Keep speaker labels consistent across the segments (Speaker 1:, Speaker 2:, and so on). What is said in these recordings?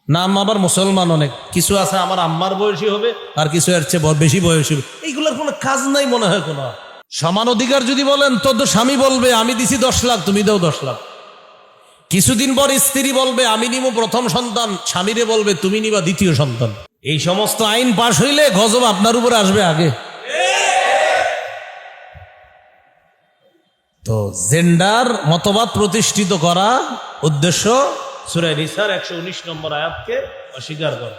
Speaker 1: নাম আবার মুসলমান অনেক, কিছু আছে আমার আম্মার বয়সী হবে আর কিছু এর চেয়ে বেশি বয়সী হবে। এইগুলোর কোনো কাজ নাই মনে হয় কোনো। সমান অধিকার যদি বলেন তো স্বামী বলবে আমি দিছি 10 লাখ, তুমি দাও 10 লাখ। কিছুদিন পর স্ত্রী বলবে আমি নিব প্রথম সন্তান, স্বামীরে বলবে তুমি নিবা দ্বিতীয় সন্তান। এই সমস্ত আইন পাশ হইলে গজব আপনার উপরে আসবে আগে। তো জেন্ডার মতবাদ প্রতিষ্ঠিত করা উদ্দেশ্য সূরা নিসার 119 নম্বর আয়াতকে অস্বীকার করা।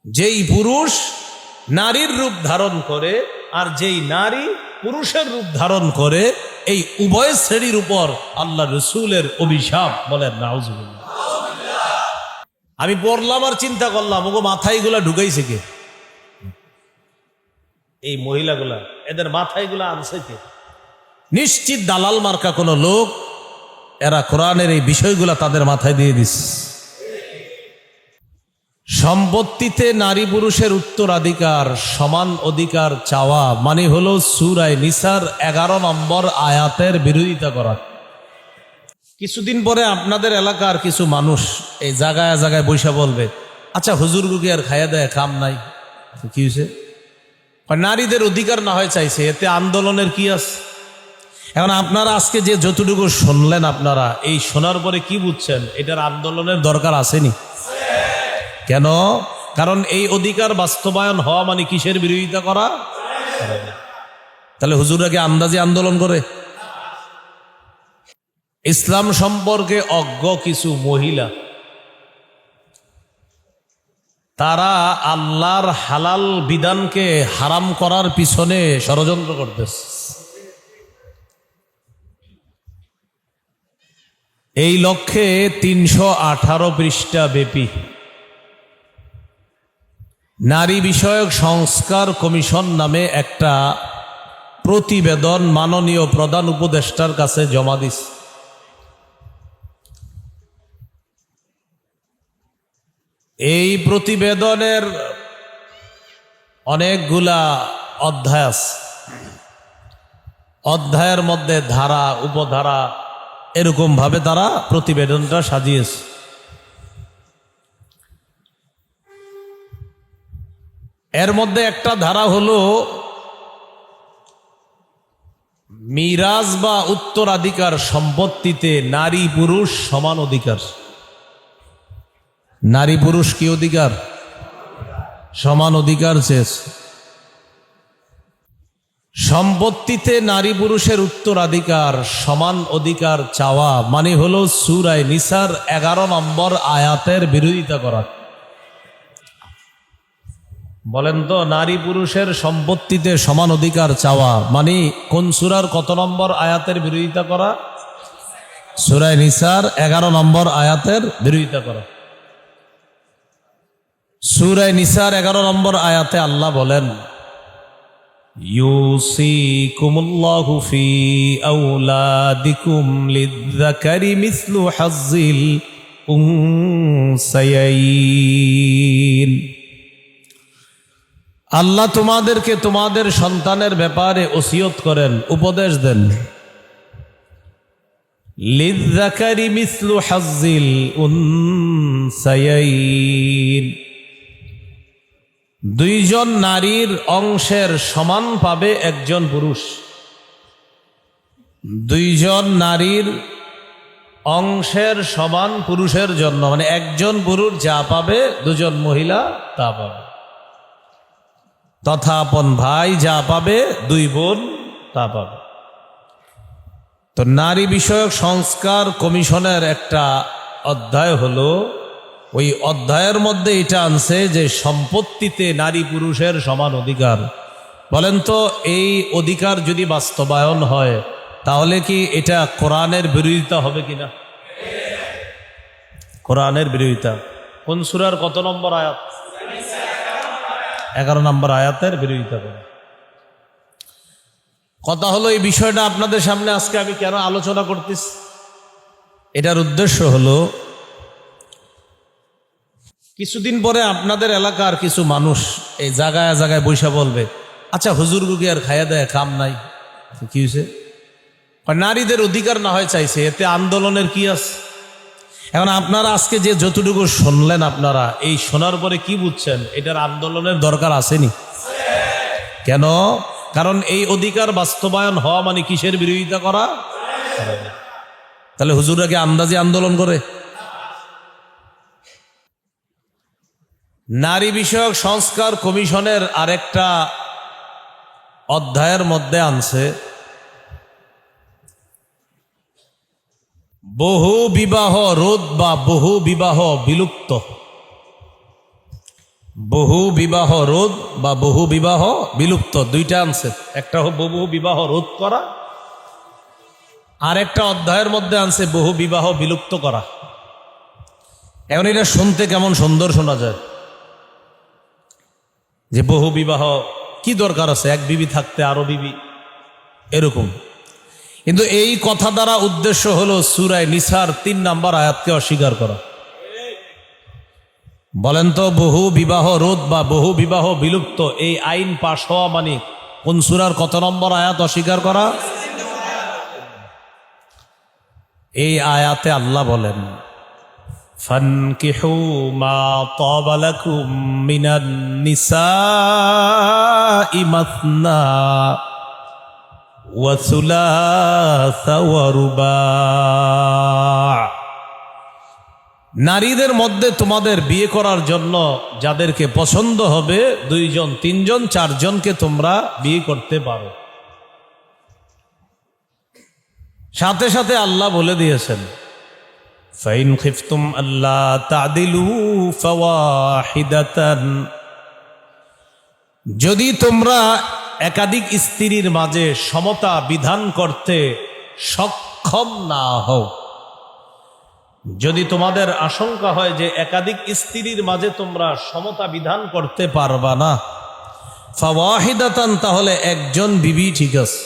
Speaker 1: যেই পুরুষ নারীর রূপ ধারণ করে আর যেই নারী পুরুষের রূপ ধারণ করে, এই উভয় শ্রেণীর উপর আল্লাহ রসুলের অভিশাপ। বলেন নাউজুবিল্লাহ। আমি পড়লাম আর চিন্তা করলাম ওগো মাথায় গুলা ঢুকাইছে কে? এই মহিলাগুলা, এদের মাথায় গুলা আনছে কে? নিশ্চিত দালাল মার্কা কোন লোক, এরা কোরআনের এই বিষয়গুলা তাদের মাথায় দিয়ে দিস। সম্পত্তিতে নারী পুরুষের উত্তরাধিকার, সমান অধিকার চাওয়া মানে হলো সূরা নিসার 11 নম্বর আয়াতের বিরোধিতা করা। কিছুদিন পরে আপনাদের এলাকার কিছু মানুষ এই জায়গায় জায়গায় বৈশা বলবে আচ্ছা হুজুর গুকি আর খাইয়া দেয় কাম নাই, কি হয়েছে? নারীদের অধিকার না হয় চাইছে, এতে আন্দোলনের কি আছে? এখন আপনারা আজকে যে যতটুকু শুনলেন, আপনারা এই শোনার পরে কি বুঝছেন? এটার আন্দোলনের দরকার আসেনি কেন? কারণ এই অধিকার বাস্তবায়ন হওয়া মানে কিসের বিরোধিতা করা? তাহলে হুজুররা কি আন্দাজে আন্দোলন করে? ইসলাম সম্পর্কে অজ্ঞ কিছু মহিলা, তারা আল্লাহর হালাল বিধানকে হারাম করার পিছনে ষড়যন্ত্র করতেছে। এই লক্ষ্যে 318 পৃষ্ঠা ব্যাপী নারী বিষয়ক সংস্কার কমিশন নামে একটা প্রতিবেদন মাননীয় প্রধান উপদেষ্টার কাছে জমা দিস। এই প্রতিবেদনের অনেকগুলা অধ্যায় আছে। অধ্যায়ের মধ্যে ধারা উপধারা এরকম ভাবে তারা প্রতিবেদনটা সাজিয়েছে। এর মধ্যে একটা ধারা হলো মিরাজ বা উত্তরাধিকার সম্পত্তিতে নারী পুরুষ সমান অধিকার। নারী পুরুষ কি অধিকার? সমান অধিকার চেয়েছে। সম্পত্তিতে নারী পুরুষের উত্তরাধিকার, সমান অধিকার চাওয়া মানে হলো সূরা নিসার 11 নম্বর আয়াতের বিরোধিতা করা। বলেন তো, নারী পুরুষের সম্পত্তিতে সমান অধিকার চাওয়া মানে কোন সূরার কত নম্বর আয়াতের বিরোধিতা করা? সূরা নিসার 11 নম্বর আয়াতের বিরোধিতা করা। সূরা নিসার 11 নম্বর আয়াতে আল্লাহ বলেন ইউসিকুমুল্লাহু ফি আওলাদিকুম লিযযাকারি মিসলু হাজ্জিল উনসায়াইন। আল্লাহ তোমাদেরকে তোমাদের সন্তানের ব্যাপারে ওসিয়ত করেন, উপদেশ দেন। লিযযাকারি মিসলু হাজ্জিল উনসায়াইন, দুইজন নারীর অংশের সমান পাবে একজন পুরুষ। দুইজন নারীর অংশের সমান পুরুষের জন্য, মানে একজন পুরুষ যা পাবে দুজন মহিলা তা পাবে, তথা আপন ভাই যা পাবে দুই বোন তা পাবে। তো নারী বিষয়ক সংস্কার কমিশনের একটা অধ্যায় হলো, ওই অধ্যায়ের মধ্যে এটা আনছে যে সম্পত্তিতে নারী পুরুষের সমান অধিকার। বলেন তো, এই অধিকার যদি বাস্তবায়ন হয় তাহলে কি এটা কোরআনের বিরোধিতা হবে কিনা? কোরআনের বিরোধিতা। কোন সূরার কত নম্বর আয়াত? 11 নম্বর আয়াতের বিরোধিতা করে। কথা হলো, এই বিষয়টা আপনাদের সামনে আজকে আমি কেন আলোচনা করতেছি, এটার উদ্দেশ্য হলো কিছুদিন পরে আপনাদের এলাকার কিছু মানুষ এই জায়গায় জায়গায় বৈশা বলবে আচ্ছা হুজুর গুকি আর খাইয়া দেয় কাম নাই, কি হয়েছে? নারীদের অধিকার না হয় চাইছে, এতে আন্দোলনের কি আছে? এখন আপনারা আজকে যে যতটুকু শুনলেন, আপনারা এই শোনার পরে কি বুঝছেন? এটার আন্দোলনের দরকার আসেনি? কেন? কারণ এই অধিকার বাস্তবায়ন হওয়া মানে কিসের বিরোধিতা করা? তাহলে হুজুররা কি আন্দাজে আন্দোলন করে? নারী বিষয়ক সংস্কার কমিশনের আরেকটা অধ্যায়ের মধ্যে আনছে বহু বিবাহ রোধ বা বহু বিবাহ বিলুপ্ত। বহু বিবাহ রোধ বা বহু বিবাহ বিলুপ্ত দুইটা আনছে। একটা বহু বিবাহ রোধ করা, আর একটা অধ্যায়ের মধ্যে আনছে বহু বিবাহ বিলুপ্ত করা। এখন এটা শুনতে কেমন সুন্দর শোনা যায় যে বহু বিবাহ, কি দরকার আছে এক বিবি থাকতে আরো বিবি, এরকম। কিন্তু এই কথা দ্বারা উদ্দেশ্য হলো সূরা নিসার ৩ নম্বর আয়াতকে অস্বীকার করা। বলেন তো, বহু বিবাহ রোধ বা বহু বিবাহ বিলুপ্ত এই আইন পাশ হওয়া মানে কোন সূরার কত নম্বর আয়াত অস্বীকার করা? এই আয়াতে আল্লাহ বলেন, ফানকিহু মা তাবা লাকুম মিনান নিসাই মাসনা ওয়া সুলাসা ওয়া রুবা'। নারীদের মধ্যে তোমাদের বিয়ে করার জন্য যাদেরকে পছন্দ হবে 2 জন 3 জন 4 জনকে তোমরা বিয়ে করতে পারো। সাথে সাথে আল্লাহ বলে দিয়েছেন, ফাইন খিফতুম আল্লা তা'দিলু ফাওয়াহিদাতান, যদি তোমরা একাধিক স্ত্রীর মাঝে সমতা বিধান করতে সক্ষম না হও, যদি তোমাদের আশঙ্কা হয় যে একাধিক স্ত্রীর মাঝে তোমরা সমতা বিধান করতে পারবা না, ফাওয়াহিদাতান, তাহলে একজন বিবি ঠিক আছে।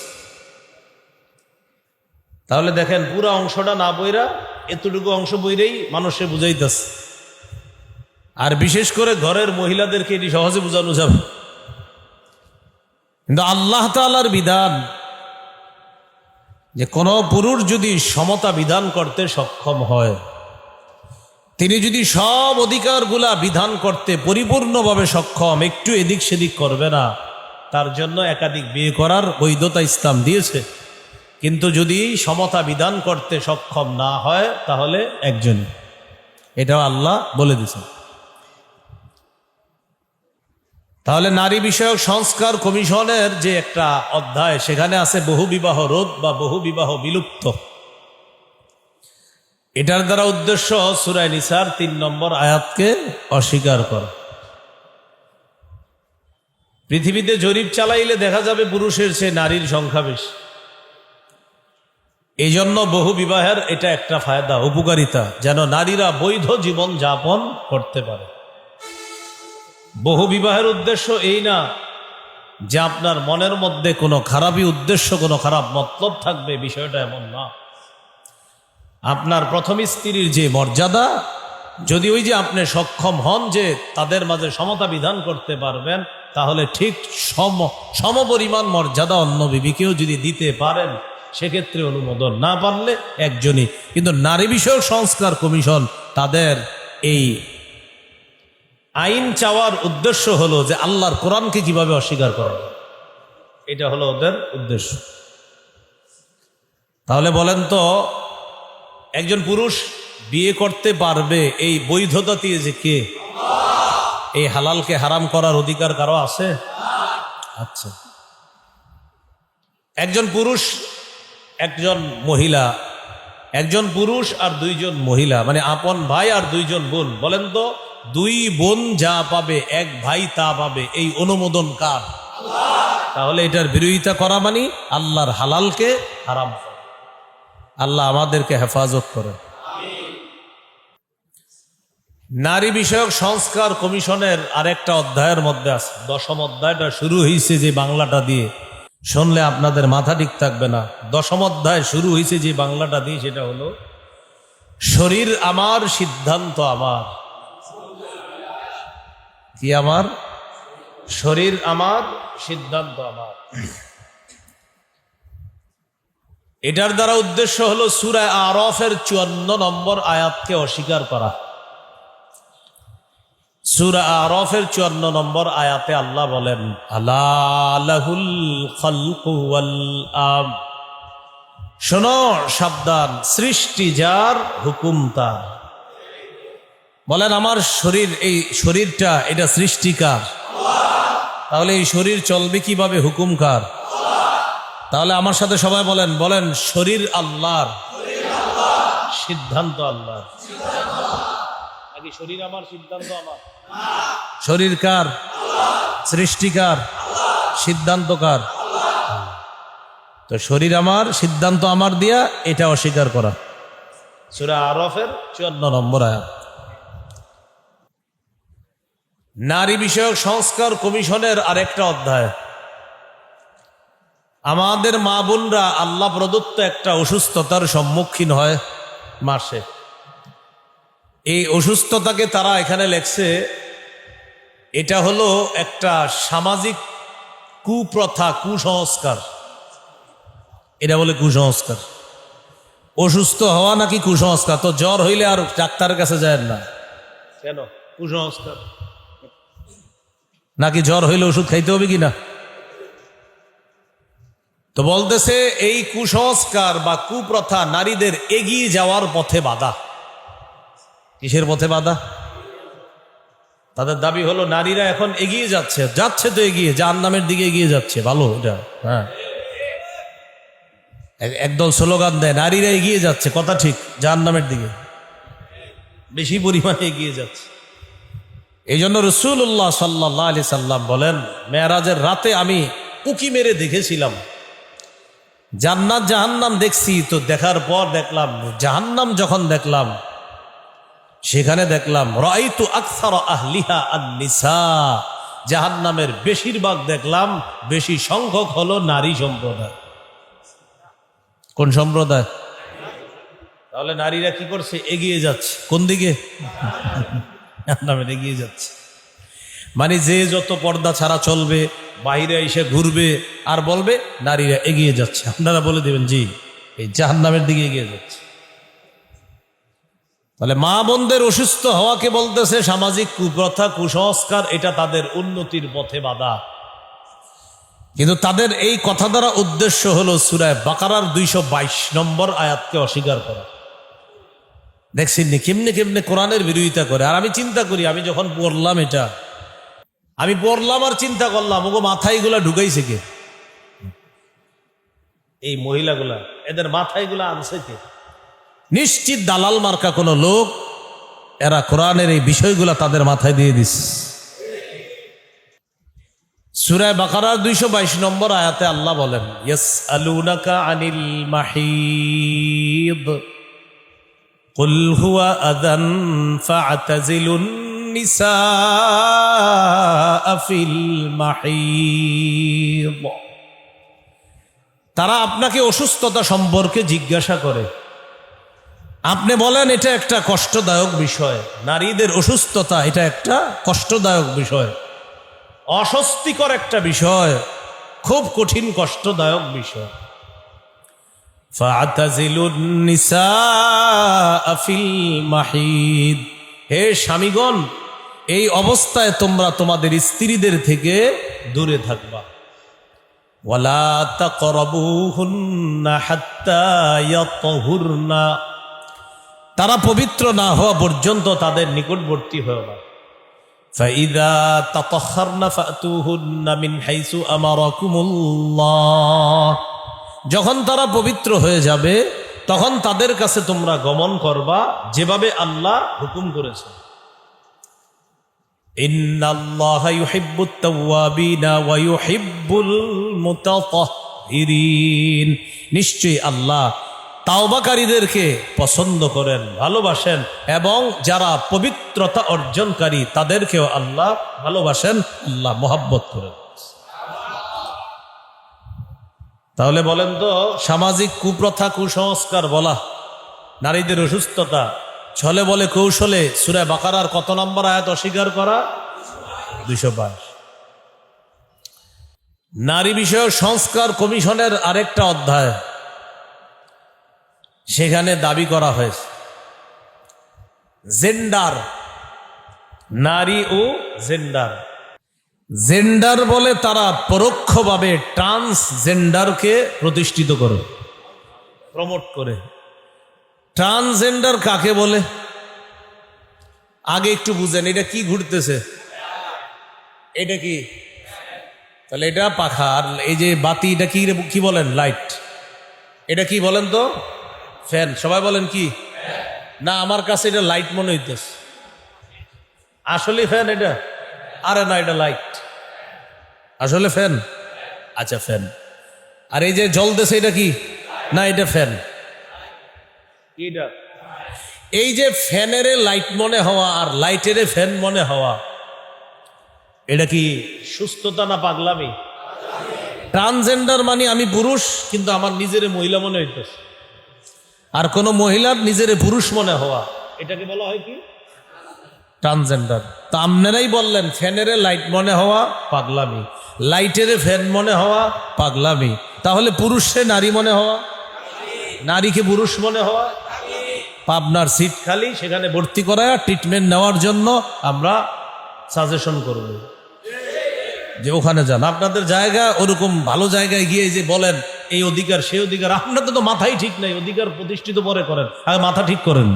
Speaker 1: তাহলে দেখেন, পুরা অংশটা না বইরা এতটুকু অংশ বইরেই মানুষে বুঝাইতেছে। আর বিশেষ করে ঘরের মহিলাদেরকে এটি সহজে বোঝানো যাবে। কিন্তু আল্লাহ তাআলার বিধান যে কোনো পুরুষ যদি সমতা বিধান করতে সক্ষম হয়, তিনি যদি সব অধিকারগুলা বিধান করতে পরিপূর্ণভাবে সক্ষম, একটু এদিক সেদিক করবে না, তার জন্য একাধিক বিয়ে করার বৈধতা ইসলাম দিয়েছে। কিন্তু যদি সমতা বিধান করতে সক্ষম না হয় তাহলে একজন, এটাও আল্লাহ বলে দিয়েছেন। তাহলে নারী বিষয়ক সংস্কার কমিশনের যে একটা অধ্যায়, সেখানে আছে বহু বিবাহ রোধ বা বহু বিবাহ বিলুপ্ত। এটার দ্বারা উদ্দেশ্য সূরা নিসার ৩ নম্বর আয়াতকে অস্বীকার করা। পৃথিবীতে জরিপ চালাইলে দেখা যাবে পুরুষের চেয়ে নারীর সংখ্যা বেশি। এই জন্য বহু বিবাহের এটা একটা ফায়দা, উপকারিতা, যেন নারীরা বৈধ জীবন যাপন করতে পারে। বহু বিবাহের উদ্দেশ্য এই না যে আপনার মনের মধ্যে কোনো খারাপই উদ্দেশ্য, কোনো খারাপ মতলব থাকবে, বিষয়টা এমন না। আপনার প্রথম স্ত্রীর যে মর্যাদা, যদি ওই যে আপনি সক্ষম হন যে তাদের মাঝে সমতা বিধান করতে পারবেন, তাহলে ঠিক সমপরিমাণ মর্যাদা অন্য বিবিকেও যদি দিতে পারেন, সেক্ষেত্রে অনুমোদন, না পারলে একজনই। কিন্তু নারী বিষয়ক সংস্কার কমিশন তাদের এই আইন চাওয়ার উদ্দেশ্য হলো যে আল্লাহর কোরআনকে কিভাবে অস্বীকার করা, এটা হলো ওদের উদ্দেশ্য। তাহলে বলেন তো, একজন পুরুষ বিয়ে করতে পারবে এই বৈধতা দিয়েছে কে? এই হালালকে হারাম করার অধিকার কারো আছে? আচ্ছা, একজন পুরুষ, একজন মহিলা, একজন পুরুষ আর 2 জন মহিলা, মানে আপন ভাই আর 2 জন বোন, বলেন তো 2 বোন যা পাবে 1 ভাই তা পাবে, এই অনুমোদন কার? তাহলে এটার বিরোধিতা করা মানে আল্লাহর হালালকে হারাম করা। আল্লাহ আমাদেরকে হেফাজত করে। নারী বিষয়ক সংস্কার কমিশনের আরেকটা অধ্যায়ের মধ্যে আছে, 10ম অধ্যায়টা শুরু হয়েছে যে বাংলাটা দিয়ে, শুনলে আপনাদের মাথা ঠিক থাকবে না। 10ম অধ্যায় শুরু হয়েছে যে বাংলাটা দিয়ে, সেটা হলো শরীর আমার সিদ্ধান্ত আমার। কি আমার? শরীর আমার সিদ্ধান্ত আমার। এটার দ্বারা উদ্দেশ্য হলো সূরা আরাফের 54 নম্বর আয়াতকে অস্বীকার করা। সূরা আরাফের 54 নম্বর আয়াতে আল্লাহ বলেন, আলা লাহুল খালকু ওয়াল আমর, শোনো সাবধান, সৃষ্টি যার, হুকুম তার। বলেন আমার শরীর, এই শরীরটা এটা সৃষ্টিকার, তাহলে এই শরীর চলবে কিভাবে? হুকুম কার? তাহলে আমার সাথে সবাই বলেন, বলেন শরীর আল্লাহর, সিদ্ধান্ত আল্লাহর। নাকি শরীর আমার, সিদ্ধান্ত আমার? শরীর কার? সৃষ্টিকার, সিদ্ধান্ত কার? তো শরীর আমার, সিদ্ধান্ত আমার দিয়া এটা অস্বীকার করা। সূরা আরাফের 54 নম্বর আয়াত। নারী বিষয়ক সংস্কার কমিশনের আরেকটা অধ্যায়। আমাদের মা বোনরা আল্লাহ প্রদত্ত একটা অসুস্থতার সম্মুখীন হয় মাসে। এই অসুস্থতাকে তারা এখানে লেখছে, এটা হলো একটা সামাজিক কুপ্রথা, কুসংস্কার। এটা বলে কুসংস্কার। অসুস্থ হওয়া নাকি কুসংস্কার? তো জ্বর হইলে আর ডাক্তারের কাছে যায় না কেন? কুসংস্কার। নাকি জ্বর হইলে ওষুধ খাইতে হবে কিনা? তো বলতেছে এই কুসংস্কার বা কুপ্রথা নারীদের এগিয়ে যাওয়ার পথে বাধা। কিসের পথে বাধা? তাদের দাবি হলো নারীরা এখন এগিয়ে যাচ্ছে, যাচ্ছে তো এগিয়ে, জাহান্নামের দিকে এগিয়ে যাচ্ছে। ভালো এটা, হ্যাঁ। একদল স্লোগান দেয় নারীরা এগিয়ে যাচ্ছে, কথা ঠিক, জাহান্নামের দিকে বেশি পরিমাণে এগিয়ে যাচ্ছে। এই জন্য রাসূলুল্লাহ সাল্লাল্লাহু আলাইহি সাল্লাম বলেন, মেরাজের রাতে আমি উকি মেরে দেখেছিলাম, জান্নাত জাহান্নাম দেখছি। তো দেখার পর দেখলাম, জাহান্নাম যখন দেখলাম, সেখানে দেখলাম রাআইতু আকসারা আহলিহা আন-নিসা, জাহান্নামের বেশিরভাগ দেখলাম, বেশি সংখ্যক হলো নারী সম্প্রদায়। কোন সম্প্রদায়? তাহলে নারীরা কি করছে? এগিয়ে যাচ্ছে। কোন দিকে? জাহান্নামে এগিয়ে যাচ্ছে। মানে যে যত পর্দা ছাড়া চলবে, বাইরে এসে ঘুরবে আর বলবে নারীরা এগিয়ে যাচ্ছে, আপনারা বলে দেবেন জি, এই জাহান্নামের দিকে এগিয়ে যাচ্ছে। তাহলে মা বোনদের অসুস্থ হওয়াকে বলতেছে সামাজিক কুপ্রথা, কুসংস্কার, এটা তাদের উন্নতির পথে বাধা। কিন্তু তাদের এই কথা দ্বারা উদ্দেশ্য হলো সূরা বাকারার 222 নম্বর আয়াতকে অস্বীকার করা। দেখছেন কেমনে কেমনে কোরআনের বিরোধিতা করে। আর আমি চিন্তা করি, আমি যখন পড়লাম এটা, আমি পড়লাম আর চিন্তা করলাম, ওগো মাথায় এগুলা ঢুকাইছে কে? এই মহিলাগুলা, এদের মাথায় এগুলা আনছে কে? নিশ্চিত দালাল মার্কা কোনো লোক, এরা কোরআনের এই বিষয়গুলা তাদের মাথায় দিয়ে দিচ্ছে। সূরা বাকারার 222 নম্বর আয়াতে আল্লাহ বলেন, ইয়াসআলুনাকা আনিল মাহিদ কুল হুয়া আযান ফা'তাযিলুন নিসা ফিল মাহিদ। তারা আপনাকে অসুস্থতা সম্পর্কে জিজ্ঞাসা করে, আপনি বলেন এটা একটা কষ্টদায়ক বিষয়। নারীদের অসুস্থতা এটা একটা কষ্টদায়ক বিষয়, অস্বস্তিকর একটা বিষয়, খুব কঠিন কষ্টদায়ক বিষয়। ফা'তাযিলুন নিসা ফিল মাহিদ, হে স্বামীগণ, এই অবস্থায় তোমরা তোমাদের স্ত্রীদের থেকে দূরে থাকবা। ওয়ালা তাকরাবুহুন্না হাত্তা ইয়াতহুরনা, তারা পবিত্র না হওয়া পর্যন্ত তাদের নিকটবর্তী হও না। ফাইযা তাতাহহারনা ফাতুহুন্না মিন হাইসু আমারাকুমুল্লাহ, যখন তারা পবিত্র হয়ে যাবে তখন তাদের কাছে তোমরা গমন করবা যেভাবে আল্লাহ হুকুম করেছে। ইন্নাল্লাহা ইউহিব্বুত তাওয়াবিনা ওয়া ইউহিব্বুল মুতাতাহহিরিন, নিশ্চয়ই আল্লাহ তাওবাকারীদেরকে পছন্দ করেন, ভালোবাসেন, এবং যারা পবিত্রতা অর্জনকারী তাদেরকেও আল্লাহ ভালোবাসেন, আল্লাহ মহব্বত করেন। তাহলে বলেন তো, সামাজিক কুপ্রথা, কুসংস্কার বলা, নারীদের অসুস্থতা, ছলে বলে কৌশলে সূরা বাকারার কত নম্বর আয়াত অস্বীকার করা? 222। নারী বিষয়ক সংস্কার কমিশনের আরেকটা অধ্যায়, সেখানে দাবি করা হয়েছে জেন্ডার, নারী ও জেন্ডার। জেন্ডার বলে তারা পরোক্ষভাবে ট্রান্সজেন্ডারকে প্রতিষ্ঠিত করে, প্রমোট করে। ট্রান্সজেন্ডার কাকে বলে আগে একটু বুঝেন। এটা কি ঘুরতেছে? এটা কি? তাহলে এটা পাখা। আর এই যে বাতি, এটা কি কি বলেন? লাইট। এটা কি বলেন তো? ফ্যান। সবাই বলেন কি? না, আমার কাছে এটা লাইট মনে হইতেছে। আসলে ফ্যান এটা? আরে না, এটা লাইট। আসলে ফ্যান? আচ্ছা, ফ্যান। আর এই যে জ্বলতেছে এটা কি? না, এটা ফ্যান। এটা এই যে ফ্যানের লাইট মনে হওয়া আর লাইটের ফ্যান মনে হওয়া, এটা কি সুস্থতা না পাগলামি? ট্রান্সজেন্ডার মানে আমি পুরুষ কিন্তু আমার নিজের মহিলা মনে হইতেছে, আর কোন মহিলার নিজের পুরুষ মনে হওয়া, এটাকে বলা হয় কি? ট্রান্সজেন্ডার। তা আপনারাই বললেন ফ্যানের লাইট মনে হওয়া পাগলামি, লাইটের ফ্যান মনে হওয়া পাগলামি। তাহলে পুরুষে নারী মনে হওয়া, নারীকে পুরুষ মনে হওয়া। পাবনার সিট খালি, সেখানে ভর্তি করায় ট্রিটমেন্ট নেওয়ার জন্য আমরা সাজেশন করব যে ওখানে যান। আপনাদের জায়গা ওরকম ভালো জায়গায় গিয়ে যে বলেন এই অধিকার সেই অধিকার, আপনাদের তো মাথাই ঠিক নাই। অধিকার প্রতিষ্ঠিত পরে করেন, আগে মাথা ঠিক করেন।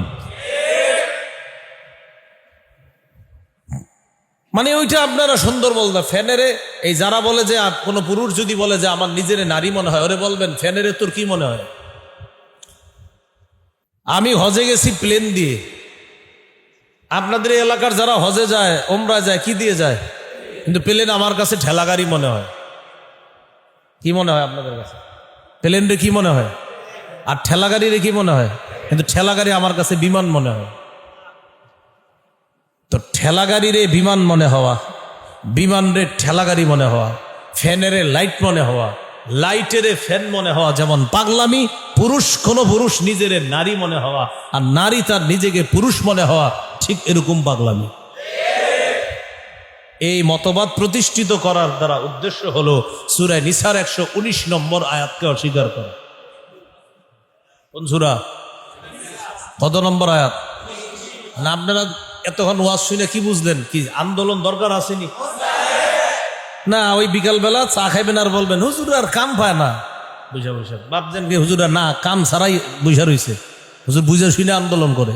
Speaker 1: মানে ওইটা আপনারা সুন্দর বলবেন। ফ্যানেরে এই যারা বলে যে কোনো পুরুষ যদি বলে যে আমার নিজের নারী মনে হয়, ওরে বলবেন ফ্যানেরে তোর কি মনে হয়? আমি হজে গেছি প্লেন দিয়ে। আপনাদের এলাকার যারা হজে যায়, ওমরা যায়, কি দিয়ে যায়? কিন্তু প্লেন আমার কাছে ঠেলা গাড়ি মনে হয়। কি মনে হয় আপনাদের কাছে? প্লেনরে কি মনে হয়? আর ঠেলা গাড়িরে কি মনে হয়? কিন্তু ঠেলা গাড়ি আমার কাছে বিমান মনে হয়। তো ঠেলা গাড়িরে বিমান মনে হওয়া, বিমান রে ঠেলা গাড়ি মনে হওয়া, ফ্যানেরে লাইট মনে হওয়া, লাইটের ফ্যান মনে হওয়া যেমন পাগলামি, পুরুষ কোন পুরুষ নিজের নারী মনে হওয়া আর নারী তার নিজেকে পুরুষ মনে হওয়া ঠিক এরকম পাগলামি। এই মতবাদ প্রতিষ্ঠিত করার দ্বারা উদ্দেশ্য হলো সূরা নিসার 119 নম্বর আয়াতকে অস্বীকার করা। কোন সূরা? কত নম্বর আয়াত? না আপনারা এতক্ষণ ওয়াজ শুনে কি বুঝলেন? কি আন্দোলন দরকার আসেনি? না, ওই বিকালবেলা চা খাইবেন আর বলবেন হুজুর আর কাম পায় না, বুঝা বুঝা ভাবছেন কি হুজুরা না কাম ছাড়াই বুঝা রয়েছে, হুজুর বুঝা শুনে আন্দোলন করে।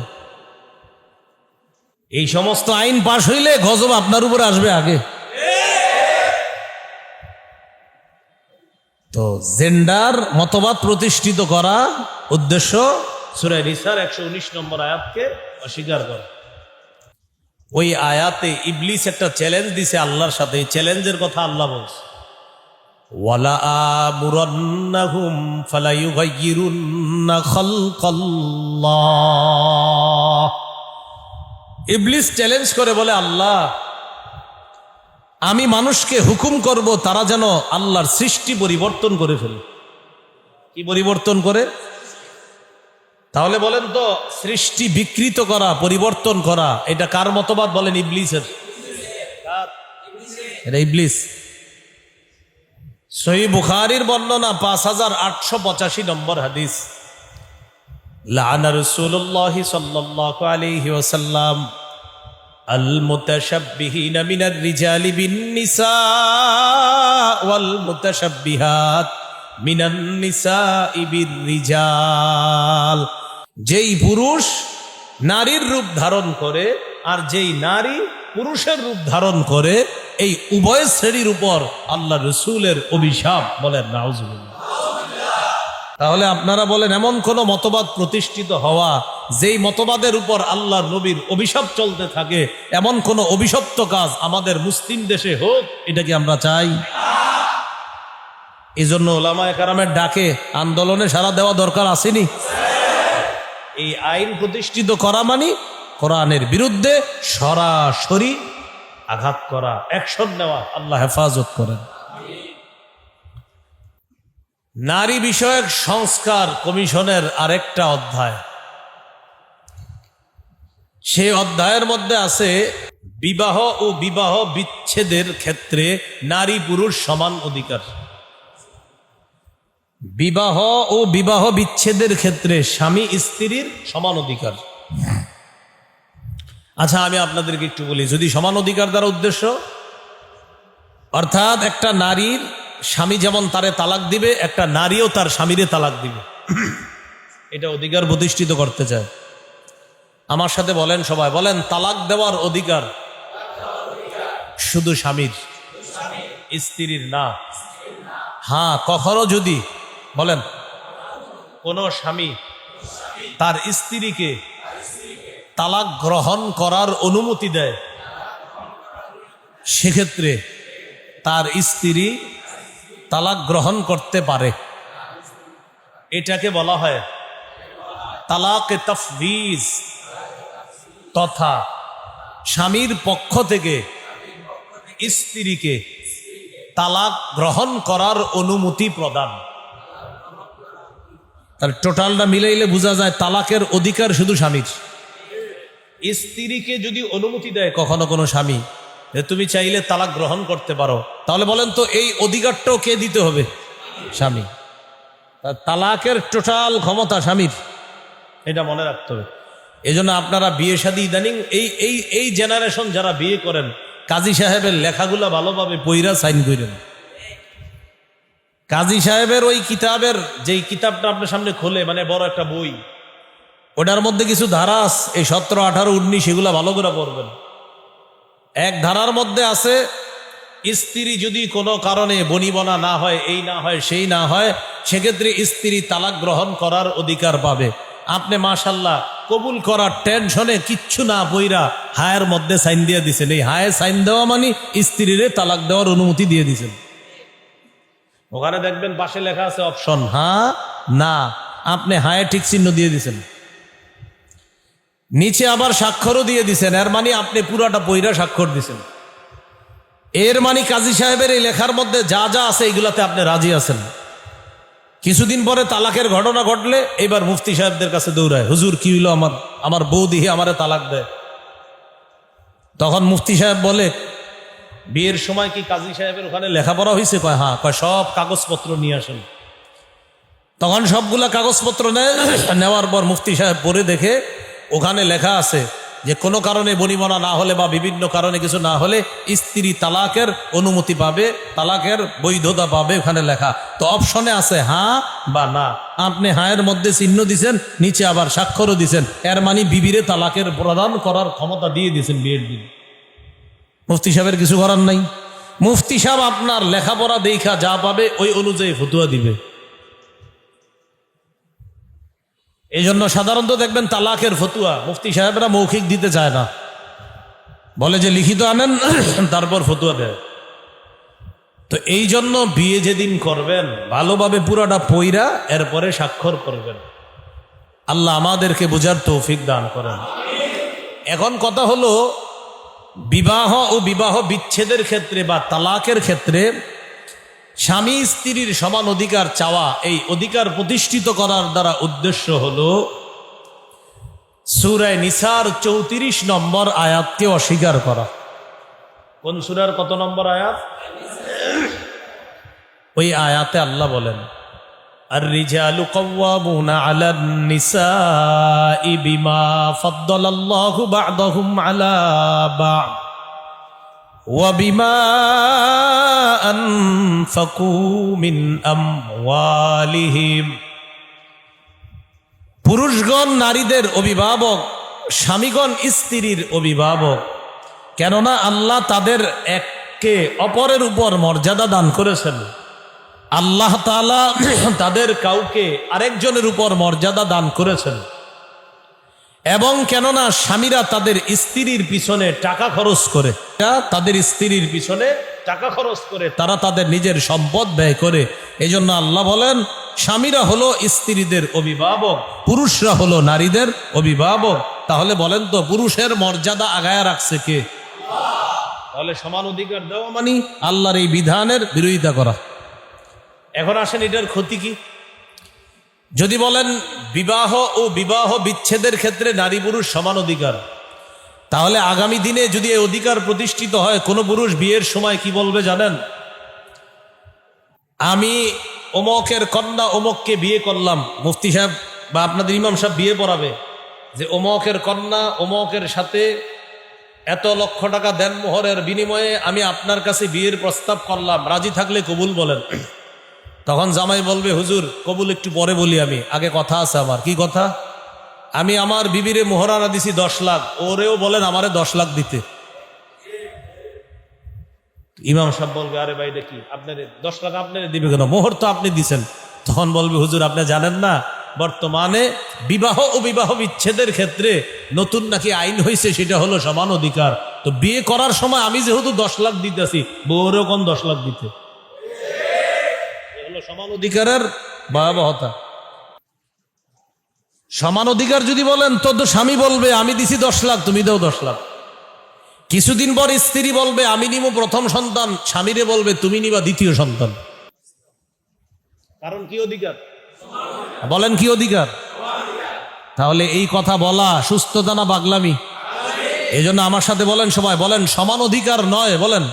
Speaker 1: এই সমস্ত আইন পাশ হইলে গজব আপনার উপরে আসবে আগে। তো জেন্ডার মতবাদ প্রতিষ্ঠিত করা উদ্দেশ্য সূরা নিসার 119 নম্বর আয়াতকে অস্বীকার করা। ওই আয়াতে ইবলিস একটা চ্যালেঞ্জ দিছে আল্লাহর সাথে। এই চ্যালেঞ্জের কথা আল্লাহ বলছে, ওয়ালা আমুরান্নাহুম ফালা ইউগাইয়িরুন্না খালকাল্লাহ। ইবলিস চ্যালেঞ্জ করে বলে, আল্লাহ আমি মানুষকে হুকুম করব তারা যেন আল্লাহর সৃষ্টি পরিবর্তন করে ফেলে। কি পরিবর্তন করে? তাহলে বলেন তো সৃষ্টি বিকৃত করা, পরিবর্তন করা, এটা কার মতবাদ বলেন? ইবলিসের। এটা ইবলিস। সহিহ বুখারীর বর্ণনা 5885 নম্বর হাদিস, লাআনা রাসূলুল্লাহি সাল্লাল্লাহু আলাইহি ওয়াসাল্লাম আল মুতাশাব্বিহিনা মিনার রিজালি বিন নিসা ওয়াল মুতাশাব্বিহাত মিনান নিসাই বির রিজাল। যেই পুরুষ নারীর রূপ ধারণ করে আর যেই নারী পুরুষের রূপ ধারণ করে, এই উভয় শ্রেণীর উপর আল্লাহ রসুলের অভিশাপ। বলেন নাউজুবিল্লাহ। তাহলে আপনারা বলেন এমন কোন মতবাদ প্রতিষ্ঠিত হওয়া যেই মতবাদের উপর আল্লাহ নবীর অভিশাপ চলতে থাকে, এমন কোন অভিশপ্ত কাজ আমাদের মুসলিম দেশে হোক, এটা কি আমরা চাই? এই জন্য ওলামায়ে কেরামের ডাকে আন্দোলনে সাড়া দেওয়া দরকার আসেনি? এই আইন প্রতিষ্ঠিত করা মানে কোরআনের বিরুদ্ধে সরাসরি আঘাত করা, অ্যাকশন নেওয়া। আল্লাহ হেফাজত করেন। নারী বিষয়ক সংস্কার কমিশনের আরেকটা অধ্যায়, সেই অধ্যায়ের মধ্যে আছে বিবাহ ও বিবাহ বিচ্ছেদের ক্ষেত্রে নারী পুরুষ সমান অধিকার। বিবাহ ও বিবাহ বিচ্ছেদের ক্ষেত্রে স্বামী স্ত্রীর সমান অধিকার। আচ্ছা, আমি আপনাদেরকে একটু বলি, যদি সমান অধিকার দ্বারা উদ্দেশ্য, অর্থাৎ একটা নারীর স্বামী যেমন তারে তালাক দিবে, একটা নারীও তার স্বামীরে তালাক দিবে, এটা অধিকার প্রতিষ্ঠিত করতে চায়। আমার সাথে বলেন, সবাই বলেন, তালাক দেওয়ার অধিকার শুধু স্বামীর, স্ত্রীর না। হ্যাঁ, কখনো যদি বলেন কোন স্বামী তার স্ত্রীকে তালাক গ্রহণ করার অনুমতি দেয়, সেক্ষেত্রে তার স্ত্রী তালাক গ্রহণ করতে পারে। এটাকে বলা হয় তালাক তাফবিজ, তথা স্বামীর পক্ষ থেকে স্ত্রীকে তালাক গ্রহণ করার অনুমতি প্রদান। তার টোটালটা মিলাইলে বোঝা যায় তালাকের অধিকার শুধু স্বামীর। স্ত্রীকে যদি অনুমতি দেয় কখনো কোনো স্বামী যে তুমি চাইলে তালাক গ্রহণ করতে পারো, তাহলে বলেন তো এই অধিকারটাও কে দিতে হবে? স্বামী। তালাকের টোটাল ক্ষমতা স্বামীর, এটা মনে রাখতে হবে। এই জন্য আপনারা বিয়ে শাদী ইদানিং এই জেনারেশন যারা বিয়ে করেন, কাজী সাহেবের লেখাগুলা ভালোভাবে পইরা সাইন করেন। কাজী সাহেবের ওই কিতাবের, যেই কিতাবটা আপনার সামনে খোলে, মানে বড় একটা বই, ওটার মধ্যে কিছু ধারা আছে, এই 17, 18, 19 এগুলা ভালো করে পড়বেন। এক ধারার মধ্যে আছে, স্ত্রী যদি কোনো কারণে বনিবনা না হয়, এই না হয়, সেই না হয়, সেক্ষেত্রে স্ত্রী তালাক গ্রহণ করার অধিকার পাবে। আপনি মাশাল্লাহ কবুল করার টেনশনে কিচ্ছু না বইরা হায়ের মধ্যে সাইন দিয়ে দিছেন। এই হায়ে সাইন দেওয়া মানে স্ত্রীরে তালাক দেওয়ার অনুমতি দিয়ে দিছেন। ওখানে দেখবেন পাশে লেখা আছে অপশন হ্যাঁ না, আপনি হায়ে ঠিক চিহ্ন দিয়ে দিছেন, নিচে আবার স্বাক্ষরও দিয়ে দিছেন। এর মানে আপনি পুরাটা বইরা স্বাক্ষর দিছেন। এর মানে কাজী সাহেবের এই লেখার মধ্যে যা যা আছে এগুলাতে আপনি রাজি আছেন। কিছুদিন পরে তালাকের ঘটনা ঘটলে এবার মুফতি সাহেবদের কাছে দৌড়ায়, হুজুর কি হইলো, আমার বউ দিহি আমারে তালাক দেয়। তখন মুফতি সাহেব বলে, বিয়ের সময় কি কাজী সাহেবের ওখানে লেখাপড়া হয়েছে? কয় হ্যাঁ। কয় সব কাগজপত্র নিয়ে আসেন। তখন সবগুলা কাগজপত্র নেওয়ার পর মুফতি সাহেব পড়ে দেখে ওখানে লেখা আছে যে কোনো কারণে বনিবনা না হলে বা বিভিন্ন কারণে কিছু না হলে স্ত্রী তালাকের অনুমতি পাবে, তালাকের বৈধতা পাবে, ওখানে লেখা। তো অপশনে আছে হ্যাঁ বা না। আপনি হায়ের মধ্যে চিহ্ন দিছেন, নিচে আবার স্বাক্ষরও দিছেন। এর মানে বিবিরে তালাকের প্রদান করার ক্ষমতা দিয়ে দিছেন বিয়ের দিন। মুফতি সাহেবের কিছু করার নাই। মুফতি সাহেব আপনার লেখাপড়া দেখা যা পাবে ওই অনুযায়ী ফতুয়া দিবে। এই জন্য সাধারণত দেখবেন তালাকের ফতুয়া মুফতি সাহেবরা মৌখিক দিতে চায় না, বলে যে লিখিত আনেন তারপর ফতুয়া দেয়। তো এই জন্য বিয়ে যেদিন করবেন ভালোভাবে পুরাটা পইরা এরপরে স্বাক্ষর করবেন। আল্লাহ আমাদেরকে বোঝার তৌফিক দান করেন। এখন কথা হলো, বিবাহ ও বিবাহ বিচ্ছেদের ক্ষেত্রে বা তালাকের ক্ষেত্রে স্বামী স্ত্রীর সমান অধিকার চাওয়া, এই অধিকার প্রতিষ্ঠিত করার দ্বারা উদ্দেশ্য হলো সূরা নিসার 34 নম্বর আয়াতকে অস্বীকার করা। কোন সূরার কত নম্বর আয়াত? ওই আয়াতে আল্লাহ বলেন, আর-রিজালু কাওয়ামুনা আলান নিসাই বিমা ফাদ্দালাল্লাহু বা'দাহুম আলা বা'দ ওয়া বিমা আনফাকু মিন আমওয়ালিহিম। পুরুষগণ নারীদের অভিভাবক, স্বামীগণ স্ত্রীর অভিভাবক। কেননা আল্লাহ তাদের একে অপরের উপর মর্যাদা দান করেছেন। আল্লাহ তাআলা তাদের কাউকে আরেকজনের উপর মর্যাদা দান করেছেন। এবং কেননা স্বামীরা তাদের স্ত্রীর পিছনে টাকা খরচ করে, তাদের স্ত্রীর পিছনে টাকা খরচ করে, তারা তাদের নিজের সম্পদ ব্যয় করে। এই জন্য আল্লাহ বলেন স্বামীরা হলো স্ত্রীদের অভিভাবক, পুরুষরা হলো নারীদের অভিভাবক। তাহলে বলেন তো পুরুষের মর্যাদা আগায়া রাখছে কে? তাহলে সমান অধিকার দেওয়া মানে আল্লাহর এই বিধানের বিরোধিতা করা। এখন আসেন এটার ক্ষতি কি? যদি বলেন বিবাহ ও বিবাহ বিচ্ছেদের ক্ষেত্রে নারী পুরুষ সমান অধিকার, তাহলে আগামী দিনে যদি এই অধিকার প্রতিষ্ঠিত হয়, কোনো পুরুষ বিয়ের সময় কি বলবে জানেন? আমি অমকের কন্যা অমককে বিয়ে করলাম, মুফতি সাহেব বা আপনাদের ইমাম সাহেব বিয়ে পড়াবে যে অমকের কন্যা অমকের সাথে এত লক্ষ টাকা দেন মোহরের বিনিময়ে আমি আপনার কাছে বিয়ের প্রস্তাব করলাম, রাজি থাকলে কবুল বলেন। তখন জামাই বলবে হুজুর কবুল একটু পরে বলি, আমি আগে কথা আছে আমার। কি কথা? আমি আমার বিবিরে মোহরানা দিছি 10 লাখ, ওরেও বলেন আমারে 10 লাখ দিতে। ইমাম সাহেব বলবে আরে ভাই দেখি আপনার 10 লাখ আপনারে দিবে কেন, মোহর তো আপনি দিছেন। তখন বলবে হুজুর আপনি জানেন না বর্তমানে বিবাহ ও বিবাহ বিচ্ছেদের ক্ষেত্রে নতুন নাকি আইন হয়েছে, সেটা হলো সমান অধিকার। তো বিয়ে করার সময় আমি যেহেতু 10 লাখ দিতেছি, বউরেও কম 10 লাখ দিতে, হলো সমান অধিকারের ভয়াবহতা। সমান অধিকার যদি বলেন তো স্বামী বলবে আমি দিছি 10 লাখ তুমি দাও 10 লাখ। কিছুদিন পর স্ত্রী বলবে আমি নিব প্রথম সন্তান, স্বামীরে বলবে তুমি নিবা দ্বিতীয় সন্তান। কারণ কি অধিকার? বলেন কি অধিকার? তাহলে এই কথা বলা সুস্থতা না পাগলামি? এই জন্য আমার সাথে বলেন সবাই, বলেন সমান অধিকার নয়, বলেন